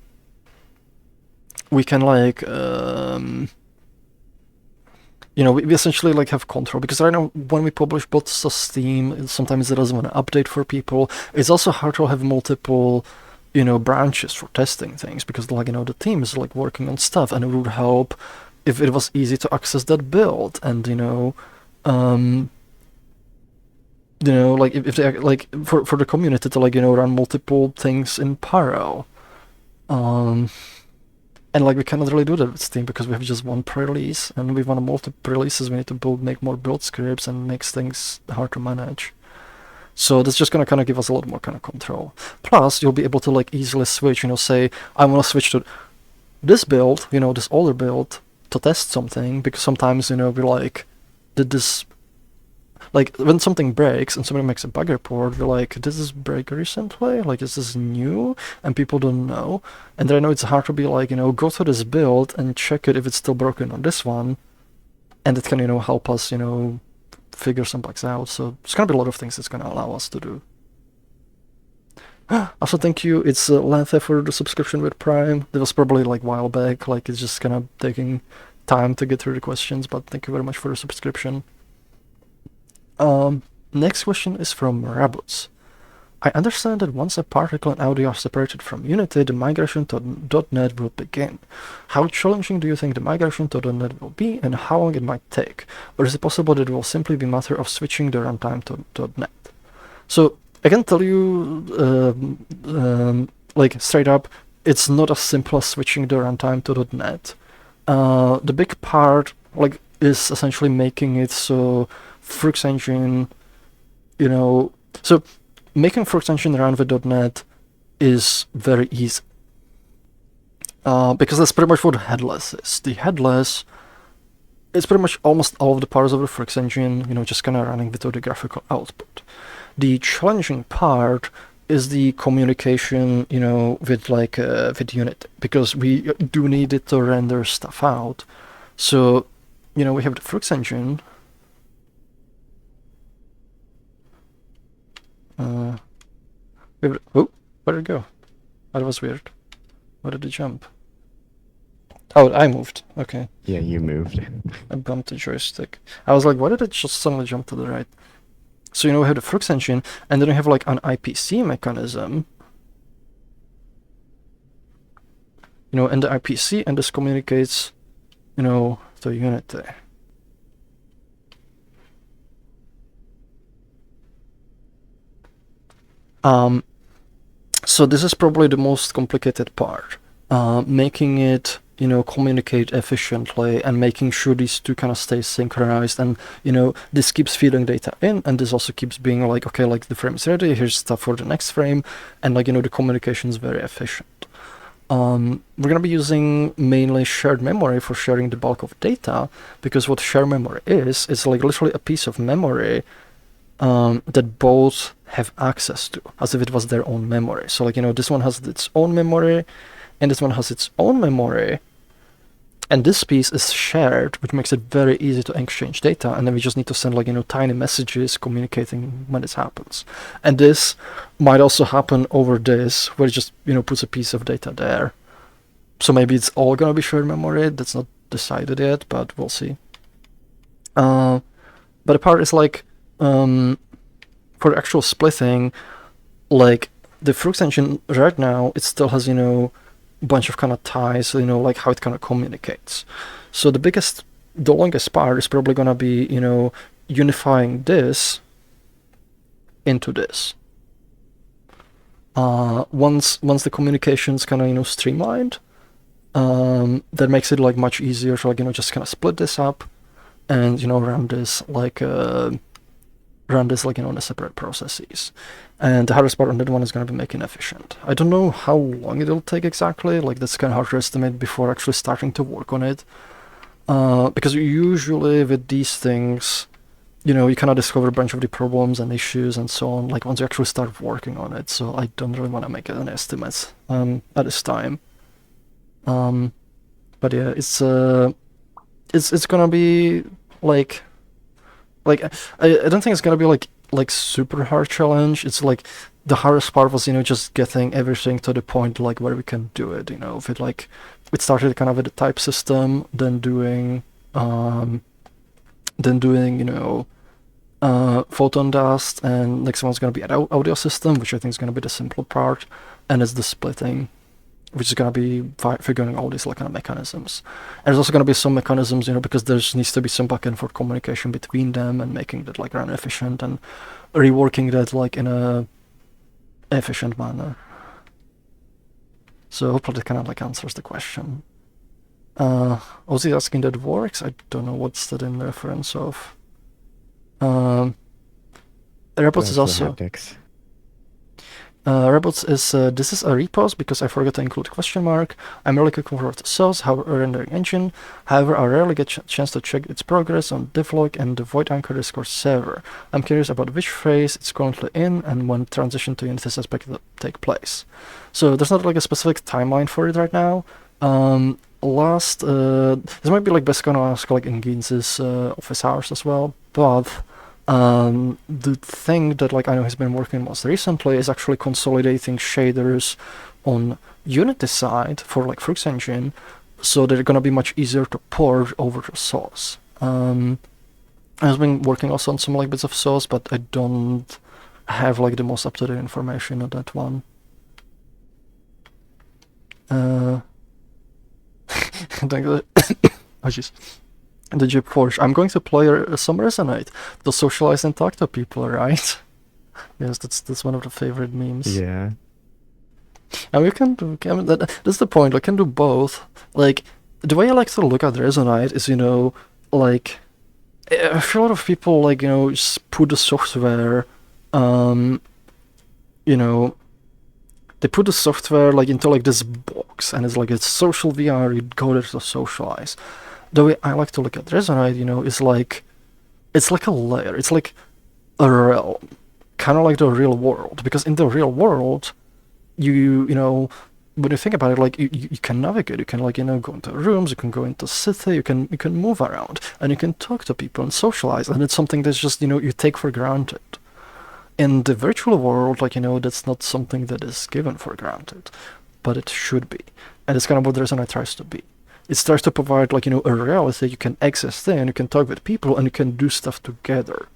we essentially, like, have control. Because right now, when we publish builds to Steam, sometimes it doesn't want to update for people. It's also hard to have multiple, branches for testing things. Because, like, the team is, like, working on stuff, and it would help if it was easy to access that build, and like, if they, like, for the community to, like, run multiple things in parallel, and, like, we cannot really do that with Steam because we have just one pre-release, and we want multiple releases. We need to make more build scripts, and makes things hard to manage. So that's just gonna kind of give us a lot more kind of control. Plus, you'll be able to, like, easily switch. Say I want to switch to this build, this older build, to test something, because sometimes, we like, did this, like, when something breaks and somebody makes a bug report, we're like, did this break recently? Like, is this new? And people don't know. And then I know it's hard to be like, go through this build and check it if it's still broken on this one. And it can, help us, figure some bugs out. So it's gonna be a lot of things it's gonna allow us to do. Also, thank you. It's Lanthe for the subscription with Prime. That was probably, like, a while back. Like, it's just kind of taking time to get through the questions, but thank you very much for the subscription. Next question is from Rabuts. I understand that once a particle and audio are separated from Unity, the migration to .NET will begin. How challenging do you think the migration to .NET will be, and how long it might take? Or is it possible that it will simply be a matter of switching the runtime to .NET? So, I can tell you, like, straight up, it's not as simple as switching the runtime to .NET. The big part, like, is essentially making it so Froox engine, so making Froox engine run with .NET is very easy. Because that's pretty much what headless is. The headless is pretty much almost all of the parts of the Froox engine, just kind of running without the graphical output. The challenging part is the communication, you know, with like with unit, because we do need it to render stuff out. So, you know, we have the Froox engine. Oh, where did it go? That was weird. Where did it jump? Oh, I moved. Okay. Yeah, you moved. I bumped the joystick. I was like, why did it just suddenly jump to the right? So, you know, we have the Froox engine, and then we have like an IPC mechanism. You know, and the IPC, and this communicates, you know, to unit there. So this is probably the most complicated part, making it, you know, communicate efficiently and making sure these two kind of stay synchronized. And, you know, this keeps feeding data in, and this also keeps being like, okay, like the frame is ready, here's stuff for the next frame, and like, you know, the communication is very efficient. We're going to be using mainly shared memory for sharing the bulk of data, because what shared memory is like literally a piece of memory that both have access to, as if it was their own memory. So like, you know, this one has its own memory, and this one has its own memory, and this piece is shared, which makes it very easy to exchange data, and then we just need to send like, you know, tiny messages communicating when this happens. And this might also happen over this, where it just, you know, puts a piece of data there. So maybe it's all gonna be shared memory, that's not decided yet, but we'll see. But the part is like, for actual splitting, like the Froox engine right now, it still has, you know, a bunch of kind of ties, you know, like how it kind of communicates. So the longest part is probably gonna be, you know, unifying this into this. Once the communication's kind of, you know, streamlined, that makes it like much easier to like, you know, just kind of split this up and, you know, run this like you know, in a separate processes. And the hardest part on that one is going to be making efficient. I don't know how long it'll take exactly, like that's kind of hard to estimate before actually starting to work on it. Because usually with these things, you know, you kind of discover a bunch of the problems and issues and so on, like once you actually start working on it. So I don't really want to make an estimate at this time. But yeah, it's gonna be like I don't think it's gonna be like super hard challenge. It's like the hardest part was, you know, just getting everything to the point like where we can do it, you know. If it like it started kind of with a type system, then doing you know, photon dust, and next one's gonna be an audio system, which I think is gonna be the simpler part, and it's the splitting, which is going to be figuring all these like kind of mechanisms. And there's also going to be some mechanisms, you know, because there needs to be some back and forth communication between them and making that like run efficient and reworking that like in a efficient manner. So hopefully that kind of like answers the question. Ozzy asking that works? I don't know what's that in reference of. Robots is also... Haptics. Robots is, this is a repos because I forgot to include question mark. I'm really quick for the source, however, rendering engine. However, I rarely get chance to check its progress on devlog and the void anchor Discord server. I'm curious about which phase it's currently in and when transition to Unity is expected to take place. So there's not like a specific timeline for it right now. This might be like best gonna ask like in Gaines's office hours as well, but the thing that like I know he's been working most recently is actually consolidating shaders on Unity side for like Froox engine, so they're gonna be much easier to port over to source. I've been working also on some like bits of source, but I don't have like the most up-to-date information on that one. Oh jeez. The Jeep Porsche. I'm going to play some Resonite to socialize and talk to people, right? Yes, that's one of the favorite memes. Yeah. And we can do, I mean, that's the point, we can do both. Like, the way I like to look at Resonite is, you know, like, I feel a lot of people, like, you know, just put the software, you know, they put the software, like, into, like, this box, and it's like, it's social VR, you go there to socialize. The way I like to look at Resonite, you know, is like, it's like a layer, it's like a realm. kind of like the real world, because in the real world, you know, when you think about it, like you can navigate, you can, like, you know, go into rooms, you can go into city, you can move around, and you can talk to people and socialize, and it's something that's just, you know, you take for granted. In the virtual world, like, you know, that's not something that is given for granted, but it should be, and it's kind of what the Resonite tries to be. It starts to provide, like, you know, a reality you can access there, and you can talk with people, and you can do stuff together.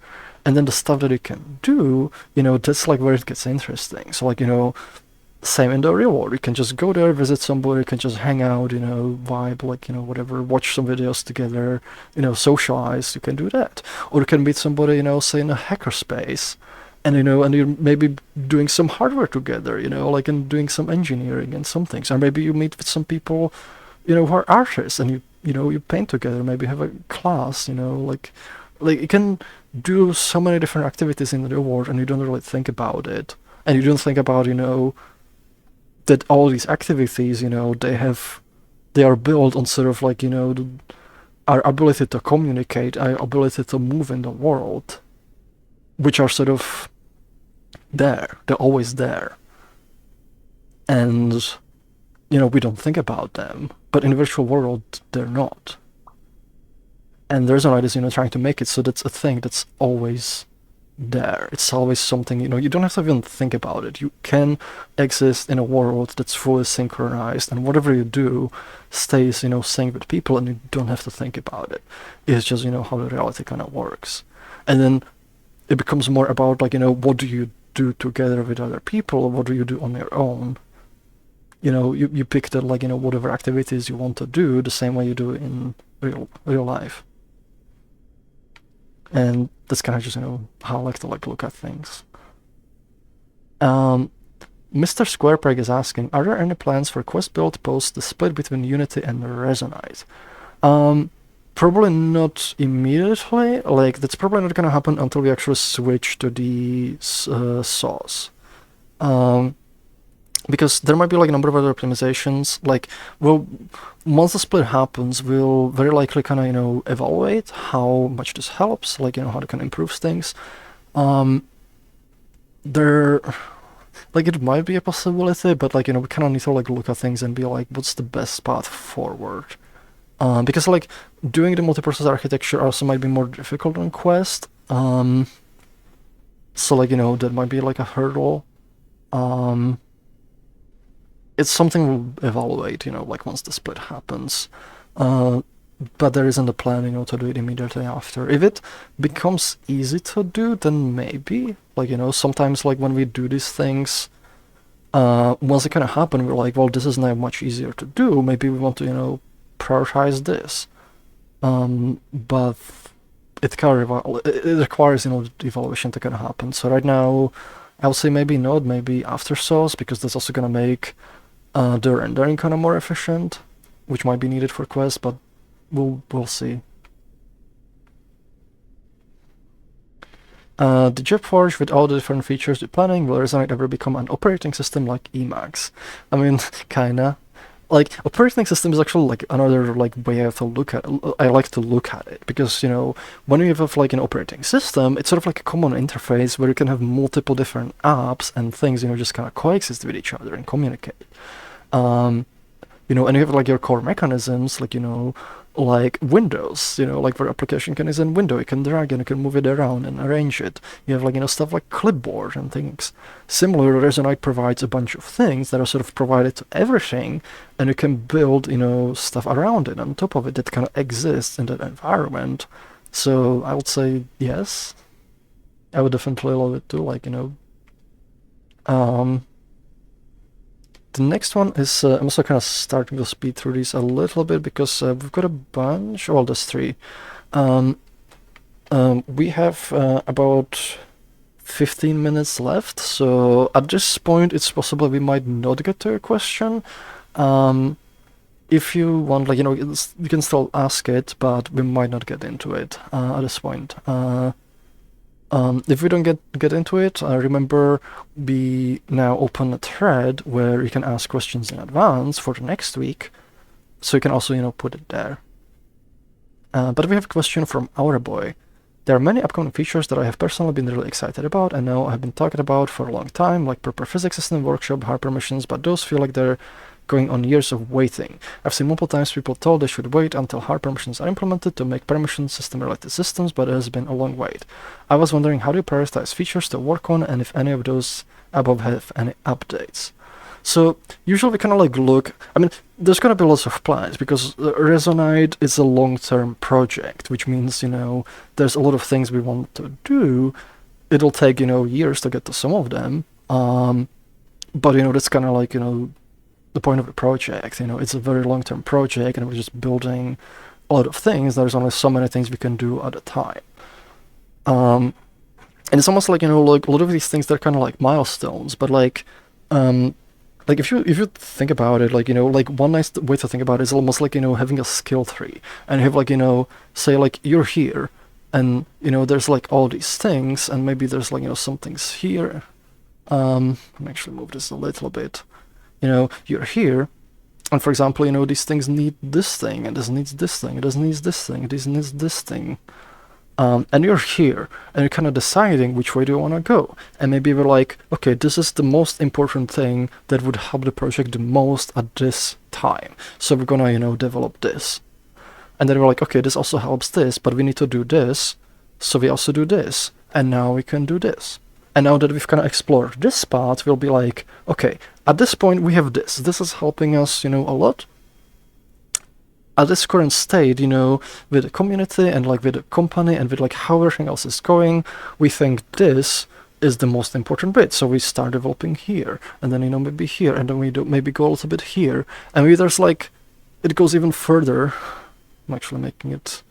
And then the stuff that you can do, you know, that's like where it gets interesting. So, like, you know, same in the real world. You can just go there, visit somebody, you can just hang out, you know, vibe, like, you know, whatever, watch some videos together, you know, socialize, you can do that. Or you can meet somebody, you know, say in a hackerspace, and, you know, and you're maybe doing some hardware together, you know, like, and doing some engineering and some things. Or maybe you meet with some people, you know, who are artists, and you know, you paint together, maybe have a class, you know, like you can do so many different activities in the real world, and you don't really think about it. And you don't think about, you know, that all these activities, you know, they are built on sort of, like, you know, our ability to communicate, our ability to move in the world, which are sort of there. They're always there. And, you know, we don't think about them. But in the virtual world, they're not. And the Resonite is, you know, trying to make it so that's a thing that's always there. It's always something, you know, you don't have to even think about it. You can exist in a world that's fully synchronized, and whatever you do stays, you know, synced with people, and you don't have to think about it. It's just, you know, how the reality kind of works. And then it becomes more about, like, you know, what do you do together with other people, or what do you do on your own? You know, you pick the, like, you know, whatever activities you want to do the same way you do in real life. And that's kind of just, you know, how I like to, like, look at things. Mr. Squarepeg is asking, are there any plans for Quest build post the split between Unity and Resonite? Probably not immediately. Like, that's probably not gonna happen until we actually switch to the source. Because there might be, like, a number of other optimizations. Like, once the split happens, we'll very likely kind of, you know, evaluate how much this helps, like, you know, how to kind of improve things. There, like, it might be a possibility, but, like, you know, we kind of need to, like, look at things and be like, what's the best path forward? Because, like, doing the multiprocess architecture also might be more difficult on Quest. So, like, you know, that might be, like, a hurdle. It's something we'll evaluate, you know, like, once the split happens. But there isn't a plan, you know, to do it immediately after. If it becomes easy to do, then maybe. Like, you know, sometimes, like, when we do these things, once it kind of happen, we're like, well, this is now much easier to do. Maybe we want to, you know, prioritize this. But it kind of it requires, you know, the evaluation to kind of happen. So right now, I would say maybe Node, maybe after source, because that's also gonna make the rendering kind of more efficient, which might be needed for Quest, but we'll see. The GeForce, with all the different features you're planning, will Resonate ever become an operating system like Emacs? I mean, kinda. Like, operating system is actually, like, another, like, way I have to look at. I like to look at it because, you know, when you have, like, an operating system, it's sort of like a common interface where you can have multiple different apps and things, you know, just kind of coexist with each other and communicate. You know, and you have, like, your core mechanisms, like, you know, like Windows, you know, like, where application is in window, you can drag and you can move it around and arrange it. You have, like, you know, stuff like clipboard and things. Similarly, Resonite provides a bunch of things that are sort of provided to everything, and you can build, you know, stuff around it, on top of it, that kind of exists in that environment. So I would say yes. I would definitely love it too, like, you know. The next one is, I'm also kind of starting to speed through these a little bit because we've got a bunch. Well, there's 3. We have about 15 minutes left, so at this point it's possible we might not get to your question. If you want, like, you know, you can still ask it, but we might not get into it at this point. If we don't get into it, remember we now open a thread where you can ask questions in advance for the next week, so you can also, you know, put it there. But we have a question from our boy. There are many upcoming features that I have personally been really excited about and now I've been talking about for a long time, like proper physics system workshop, hard permissions, but those feel like they're going on years of waiting. I've seen multiple times people told they should wait until hard permissions are implemented to make permission system-related systems, but it has been a long wait. I was wondering how do you prioritize features to work on and if any of those above have any updates. So usually we kind of like look, I mean, there's going to be lots of plans because Resonite is a long-term project, which means, you know, there's a lot of things we want to do. It'll take, you know, years to get to some of them. But, you know, that's kind of like, you know, the point of the project. You know, it's a very long-term project and we're just building a lot of things. There's only so many things we can do at a time. And it's almost like, you know, like a lot of these things, they're kind of like milestones, but like if you think about it, like, you know, like one nice way to think about it is almost like, you know, having a skill tree and you have like, you know, say like you're here and, you know, there's like all these things and maybe there's like, you know, some things here. Let me actually move this a little bit. You know, you're here and for example, you know, these things need this thing and this needs this thing, this needs this thing, this needs this thing. And you're here and you're kind of deciding which way do you want to go, and maybe we're like, okay, this is the most important thing that would help the project the most at this time, so we're gonna, you know, develop this. And then we're like, okay, this also helps this, but we need to do this, so we also do this, and now we can do this. And now that we've kind of explored this part, we'll be like, okay, at this point we have this is helping us, you know, a lot. At this current state, you know, with the community and like with the company and with like how everything else is going, we think this is the most important bit. So we start developing here and then, you know, maybe here and then we do maybe go a little bit here. And maybe there's like, it goes even further. I'm actually making it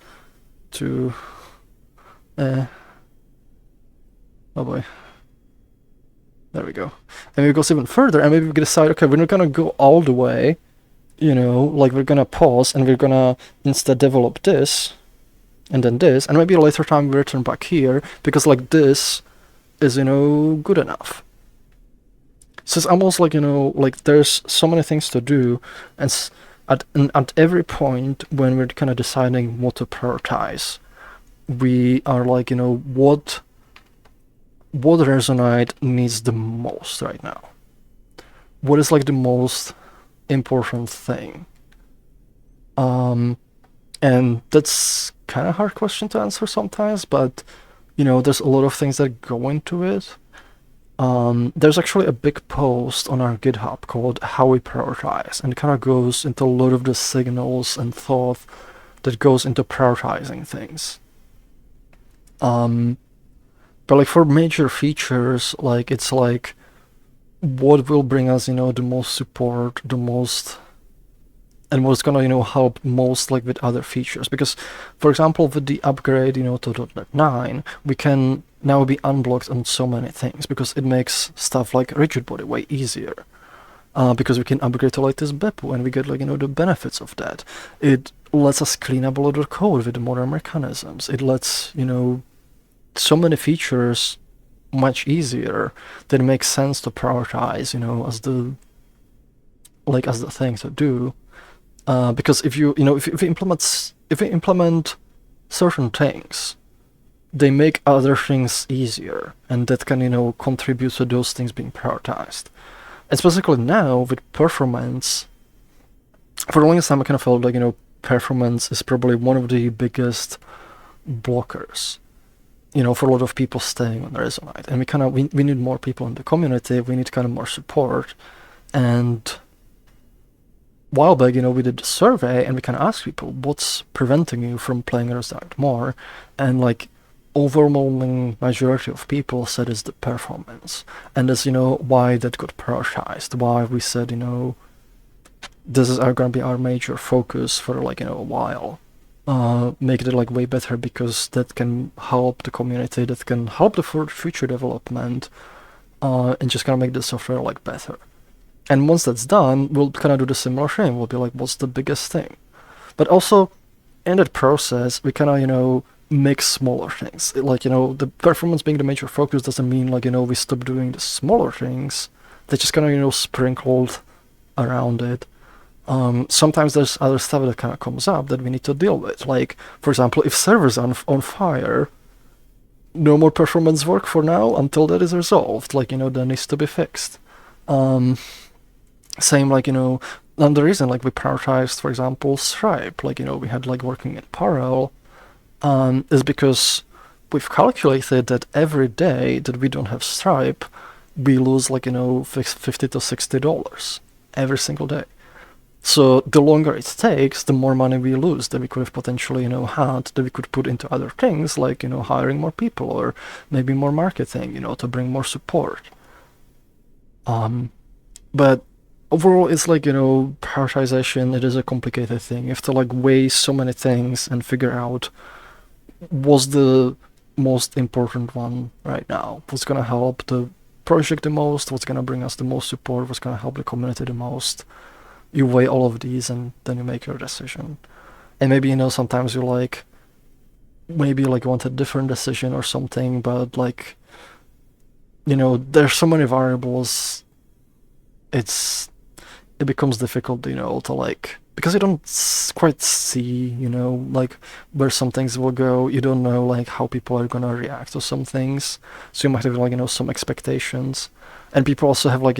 to, oh boy. There we go. And maybe it goes even further and maybe we decide, okay, we're not gonna go all the way. You know, like we're gonna pause and we're gonna instead develop this and then this, and maybe a later time we return back here because like this is, you know, good enough. So it's almost like, you know, like there's so many things to do, and at every point when we're kind of deciding what to prioritize, we are like, you know, what Resonite needs the most right now. What is like the most important thing, and that's kind of hard question to answer sometimes, but you know, there's a lot of things that go into it. There's actually a big post on our GitHub called How We Prioritize, and it kind of goes into a lot of the signals and thought that goes into prioritizing things. But like for major features, like it's like what will bring us, you know, the most support, the most, and what's gonna, you know, help most like with other features. Because, for example, with the upgrade, you know, to .NET 9, we can now be unblocked on so many things because it makes stuff like rigid body way easier. Because we can upgrade to like this Beppu and we get like, you know, the benefits of that. It lets us clean up a lot of code with the modern mechanisms. It lets, you know, so many features much easier that it makes sense to prioritize, you know, as the thing to do. Because if you know, if we implement certain things, they make other things easier, and that can, you know, contribute to those things being prioritized. And specifically now with performance, for the longest time I kind of felt like, you know, performance is probably one of the biggest blockers, you know, for a lot of people staying on Resonite. And we need more people in the community, we need kind of more support. And a while back, you know, we did a survey and we kind of asked people, what's preventing you from playing Resonite more? And like overwhelming majority of people said it's the performance. And that's, you know, why that got prioritized, why we said, you know, this is going to be our major focus for like, you know, a while. Make it like way better, because that can help the community, that can help the future development, and just kind of make the software like better. And once that's done, we'll kind of do the similar thing. We'll be like, what's the biggest thing? But also in that process, we kind of, you know, make smaller things. Like, you know, the performance being the major focus doesn't mean like, you know, we stop doing the smaller things. They just kind of, you know, sprinkled around it. Sometimes there's other stuff that kind of comes up that we need to deal with. Like, for example, if servers are on fire, no more performance work for now until that is resolved. Like, that needs to be fixed. Same, like, and the reason, like, we prioritized, for example, Stripe, like, we had, like, working in parallel, is because we've calculated that every day that we don't have Stripe, we lose, like, $50 to $60 every single day. So the longer it takes, the more money we lose that we could have potentially, had, that we could put into other things, like, hiring more people, or maybe more marketing, to bring more support. But overall, it's like, prioritization, it is a complicated thing. You have to, like, weigh so many things and figure out what's the most important one right now, what's going to help the project the most, what's going to bring us the most support, what's going to help the community the most. You weigh all of these and then you make your decision. And maybe, sometimes you like, maybe like you want a different decision or something, but like, there's so many variables, it becomes difficult, to like, because you don't quite see, like where some things will go. You don't know like how people are gonna react to some things. So you might have like, some expectations. And people also have like,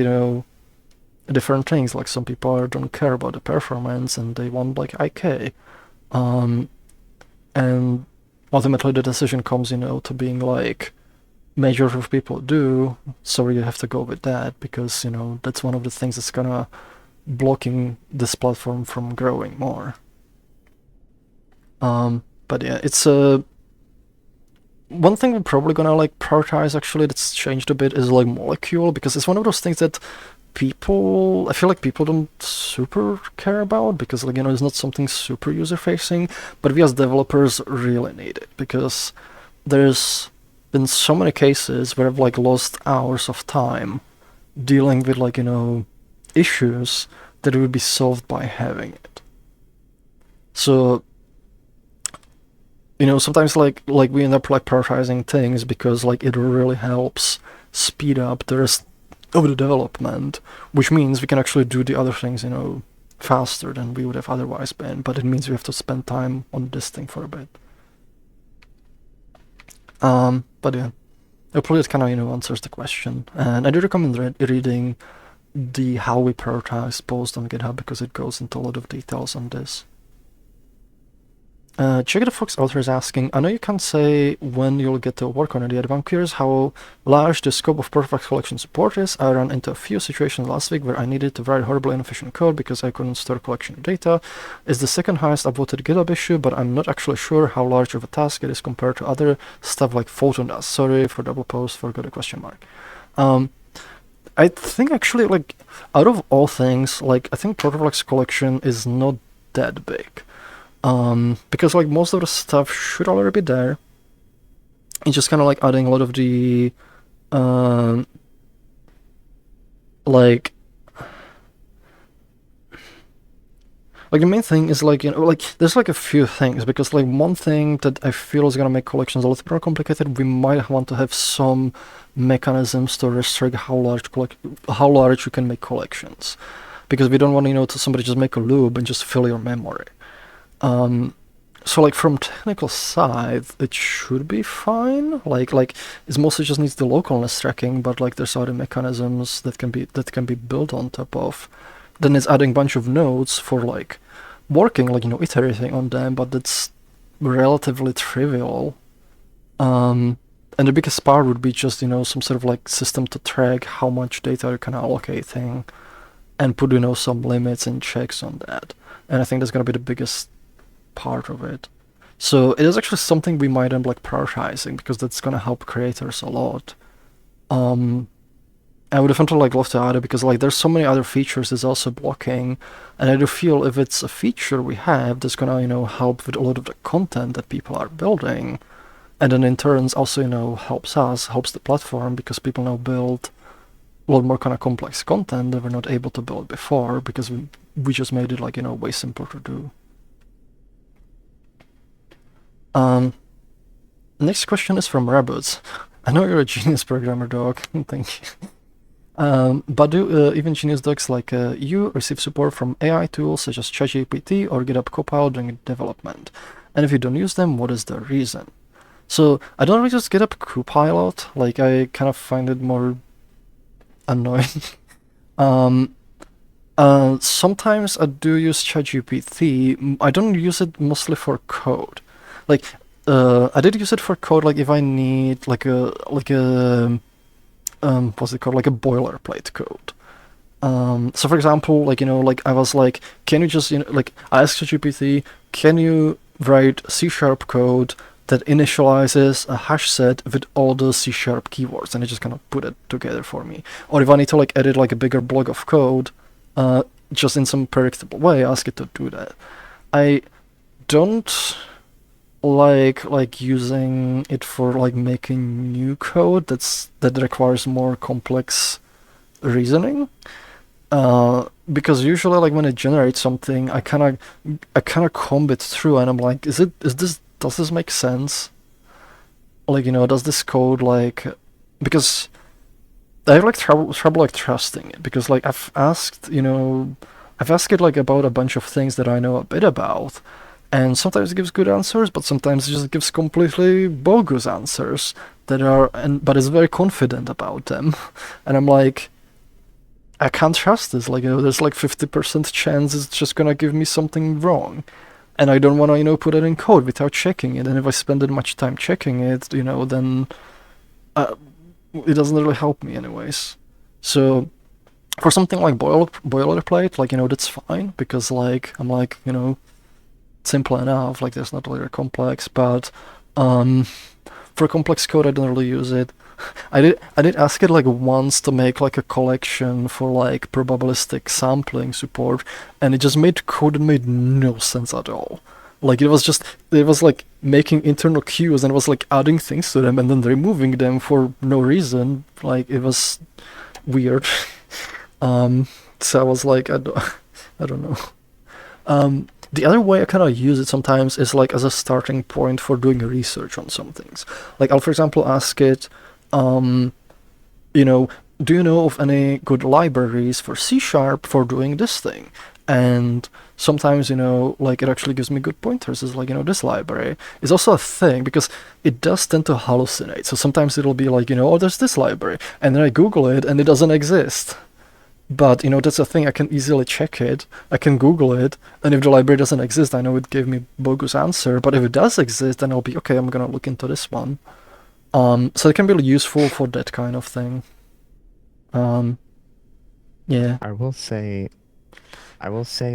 different things. Like some people don't care about the performance and they want like IK. And ultimately the decision comes, to being like, majority of people do, so you have to go with that because, that's one of the things that's gonna blocking this platform from growing more. But yeah, it's one thing we're probably gonna like prioritize actually that's changed a bit is like molecule, because it's one of those things that I feel like people don't super care about because like, it's not something super user facing, but we as developers really need it because there's been so many cases where I've like lost hours of time dealing with like, issues that would be solved by having it. So, sometimes like we end up like prioritizing things because like it really helps speed up the rest of the development, which means we can actually do the other things, faster than we would have otherwise been, but it means we have to spend time on this thing for a bit. But yeah, hopefully it kind of, answers the question. And I do recommend reading the How We Prioritize post on GitHub because it goes into a lot of details on this. Check the Froox author is asking, I know you can't say when you'll get to work on it yet, but I'm curious how large the scope of perfect collection support is. I ran into a few situations last week where I needed to write horribly inefficient code because I couldn't store collection data. It's the second highest upvoted GitHub issue, but I'm not actually sure how large of a task it is compared to other stuff like Photon does. Sorry for double post, forgot a question mark. I think actually, like, out of all things, like, I think Protoflex collection is not that big. Because like most of the stuff should already be there. It's just kind of like adding a lot of the like the main thing is like, like there's like a few things, because like one thing that I feel is gonna make collections a little more complicated, we might want to have some mechanisms to restrict how large you can make collections, because we don't want, to somebody just make a loop and just fill your memory. So like from technical side, it should be fine. Like it mostly just needs the localness tracking, but like there's other mechanisms that can be built on top of. Then it's adding a bunch of nodes for like working, like, iterating on them, but that's relatively trivial. And the biggest part would be just, some sort of like system to track how much data you're kind of allocating and put, some limits and checks on that. And I think that's gonna be the biggest part of it. So it is actually something we might end up like prioritizing, because that's gonna help creators a lot. I would definitely like love to add it, because like there's so many other features it's also blocking, and I do feel if it's a feature we have that's gonna, help with a lot of the content that people are building, and then in turns also, helps the platform, because people now build a lot more kind of complex content that we're not able to build before, because we just made it like, way simpler to do. Next question is from Rabbits. I know you're a genius programmer, dog. Thank you. But do even genius dogs like you receive support from AI tools such as ChatGPT or GitHub Copilot during development? And if you don't use them, what is the reason? So I don't really just get up Copilot. Like I kind of find it more annoying. um, Sometimes I do use ChatGPT. I don't use it mostly for code. Like, I did use it for code. Like if I need like a what's it called? Like a boilerplate code. So for example, like like I was like, can you just like I asked ChatGPT, can you write C# code that initializes a hash set with all the C# keywords, and it just kind of put it together for me. Or if I need to like edit like a bigger block of code, uh, just in some predictable way, ask it to do that. I don't like using it for like making new code that requires more complex reasoning. Because usually like when it generates something, I kind of comb it through, and I'm like, does this make sense? Like does this code like, because I have like trouble like trusting it, because like I've asked it like about a bunch of things that I know a bit about, and sometimes it gives good answers, but sometimes it just gives completely bogus answers that are, and but it's very confident about them, and I'm like, I can't trust this. Like there's like 50% chance it's just gonna give me something wrong, and I don't want to put it in code without checking it. And if I spend that much time checking it, then uh, it doesn't really help me anyways. So for something like boilerplate, like that's fine, because like I'm like simple enough. Like there's not really complex, but um, for complex code, I don't really use it. I did ask it like once to make like a collection for like probabilistic sampling support, and it just made code that made no sense at all. Like it was like making internal queues, and it was like adding things to them and then removing them for no reason. Like it was weird. So I was like, I don't know. The other way I kind of use it sometimes is like as a starting point for doing research on some things. Like I'll, for example, ask it, um, you know, do you know of any good libraries for C# for doing this thing? And sometimes, like it actually gives me good pointers. It's like, this library is also a thing because it does tend to hallucinate. So sometimes it'll be like, oh, there's this library. And then I Google it and it doesn't exist. But that's a thing. I can easily check it. I can Google it, and if the library doesn't exist, I know it gave me bogus answer. But if it does exist, then I'll be okay. I'm gonna look into this one. So it can be really useful for that kind of thing. Um, yeah. I will say,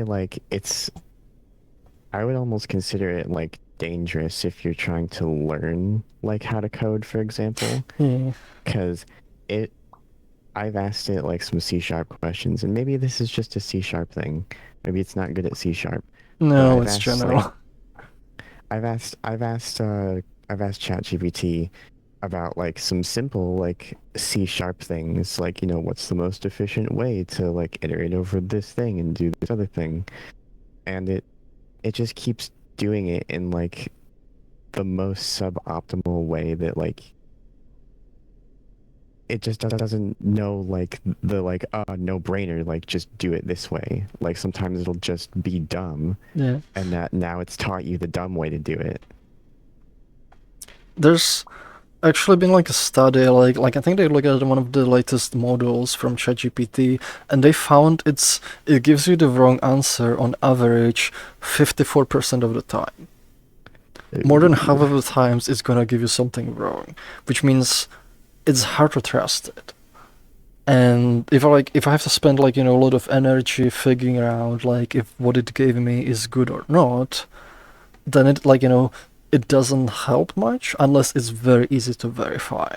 like I would almost consider it like dangerous if you're trying to learn like how to code, for example, Yeah. because it I've asked it like some C# questions, and maybe this is just a C# thing. Maybe it's not good at C#, but No, it's general. I've asked ChatGPT about like some simple like C# things, like what's the most efficient way to like iterate over this thing and do this other thing, and it just keeps doing it in like the most suboptimal way that like it just doesn't know like the like no brainer, like just do it this way. Like sometimes it'll just be dumb, Yeah. and that now it's taught you the dumb way to do it. There's actually been like a study, like I think they looked at one of the latest models from ChatGPT, and they found it gives you the wrong answer on average 54% of the time. More than half of the times it's gonna give you something wrong, which means it's hard to trust it. And if I have to spend like a lot of energy figuring out like if what it gave me is good or not, then it like it doesn't help much unless it's very easy to verify.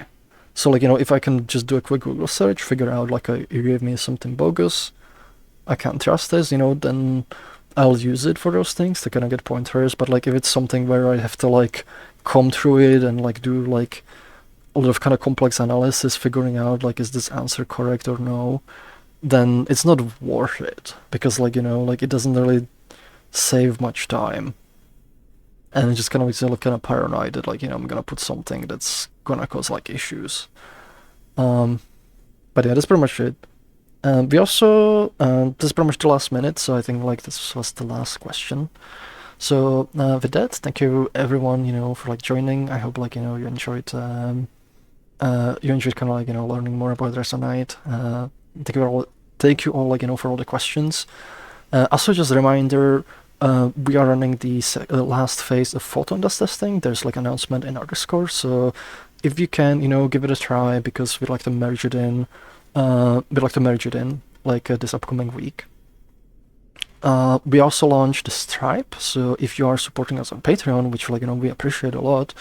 So like if I can just do a quick Google search, figure out like you gave me something bogus, I can't trust this, then I'll use it for those things to kind of get pointers. But like if it's something where I have to like comb through it and like do like a lot of kind of complex analysis, figuring out like is this answer correct or no, then it's not worth it, because like like it doesn't really save much time, and it just kind of makes you look kind of paranoid that like I'm gonna put something that's gonna cause like issues. Um, but yeah, that's pretty much it. We also this is pretty much the last minute, so I think like this was the last question. So with that, thank you everyone, for like joining. I hope like you enjoyed kind of like learning more about Resonite. Thank you all like for all the questions. Also, just a reminder, we are running the last phase of Photon dust testing. There's like announcement in our Discord, so if you can, give it a try, because we'd like to merge it in. Like this upcoming week. We also launched the Stripe, so if you are supporting us on Patreon, which like we appreciate a lot,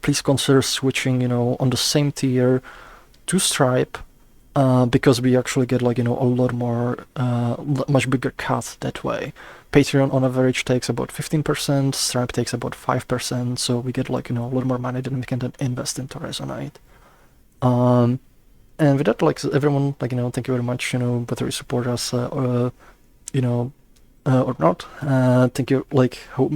please consider switching on the same tier to Stripe, because we actually get like a lot more much bigger cut that way. Patreon on average takes about 15%, Stripe takes about 5%, so we get like a lot more money than we can then invest into Resonite. And with that, like everyone, like thank you very much, whether you support us or not. Thank you like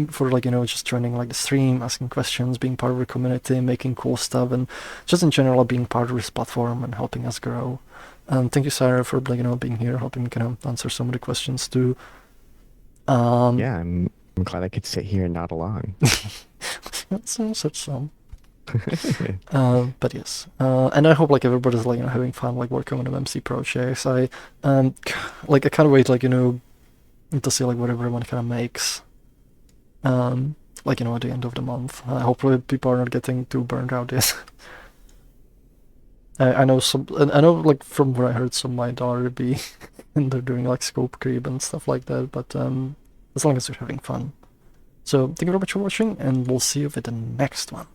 for like just joining like the stream, asking questions, being part of the community, making cool stuff, and just in general being part of this platform and helping us grow. Thank you, Sarah, for like being here, helping me kind of answer some of the questions too. Yeah, I'm glad I could sit here and nod along. Such some. But yes, and I hope like everybody's like having fun like working on the MC projects. I can't wait like to see like what everyone kind of makes. Like at the end of the month. Hopefully people are not getting too burned out yet. I know like from what I heard, some might already be and they're doing like scope creep and stuff like that. But as long as you're having fun. So thank you very much for watching, and we'll see you with the next one.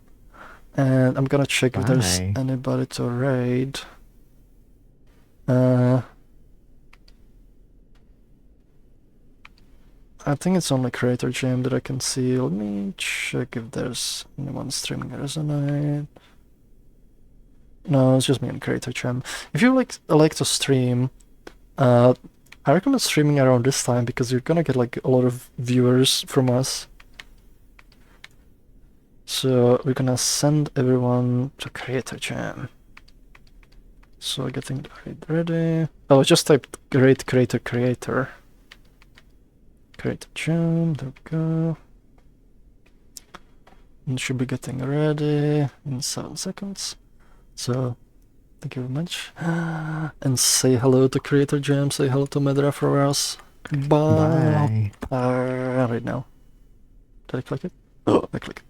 And I'm gonna check if there's anybody to raid. I think it's only Creator Jam that I can see. Let me check if there's anyone streaming Resonite. No, it's just me and Creator Jam. If you like to stream, I recommend streaming around this time, because you're gonna get like a lot of viewers from us. So we're gonna send everyone to Creator Jam. So getting the raid ready. Oh, just type great creator. Creator Jam, there we go. And should be getting ready in 7 seconds. So thank you very much. And say hello to Creator Jam, say hello to Medra for us. Bye. Right now. Did I click it? Oh, I clicked it.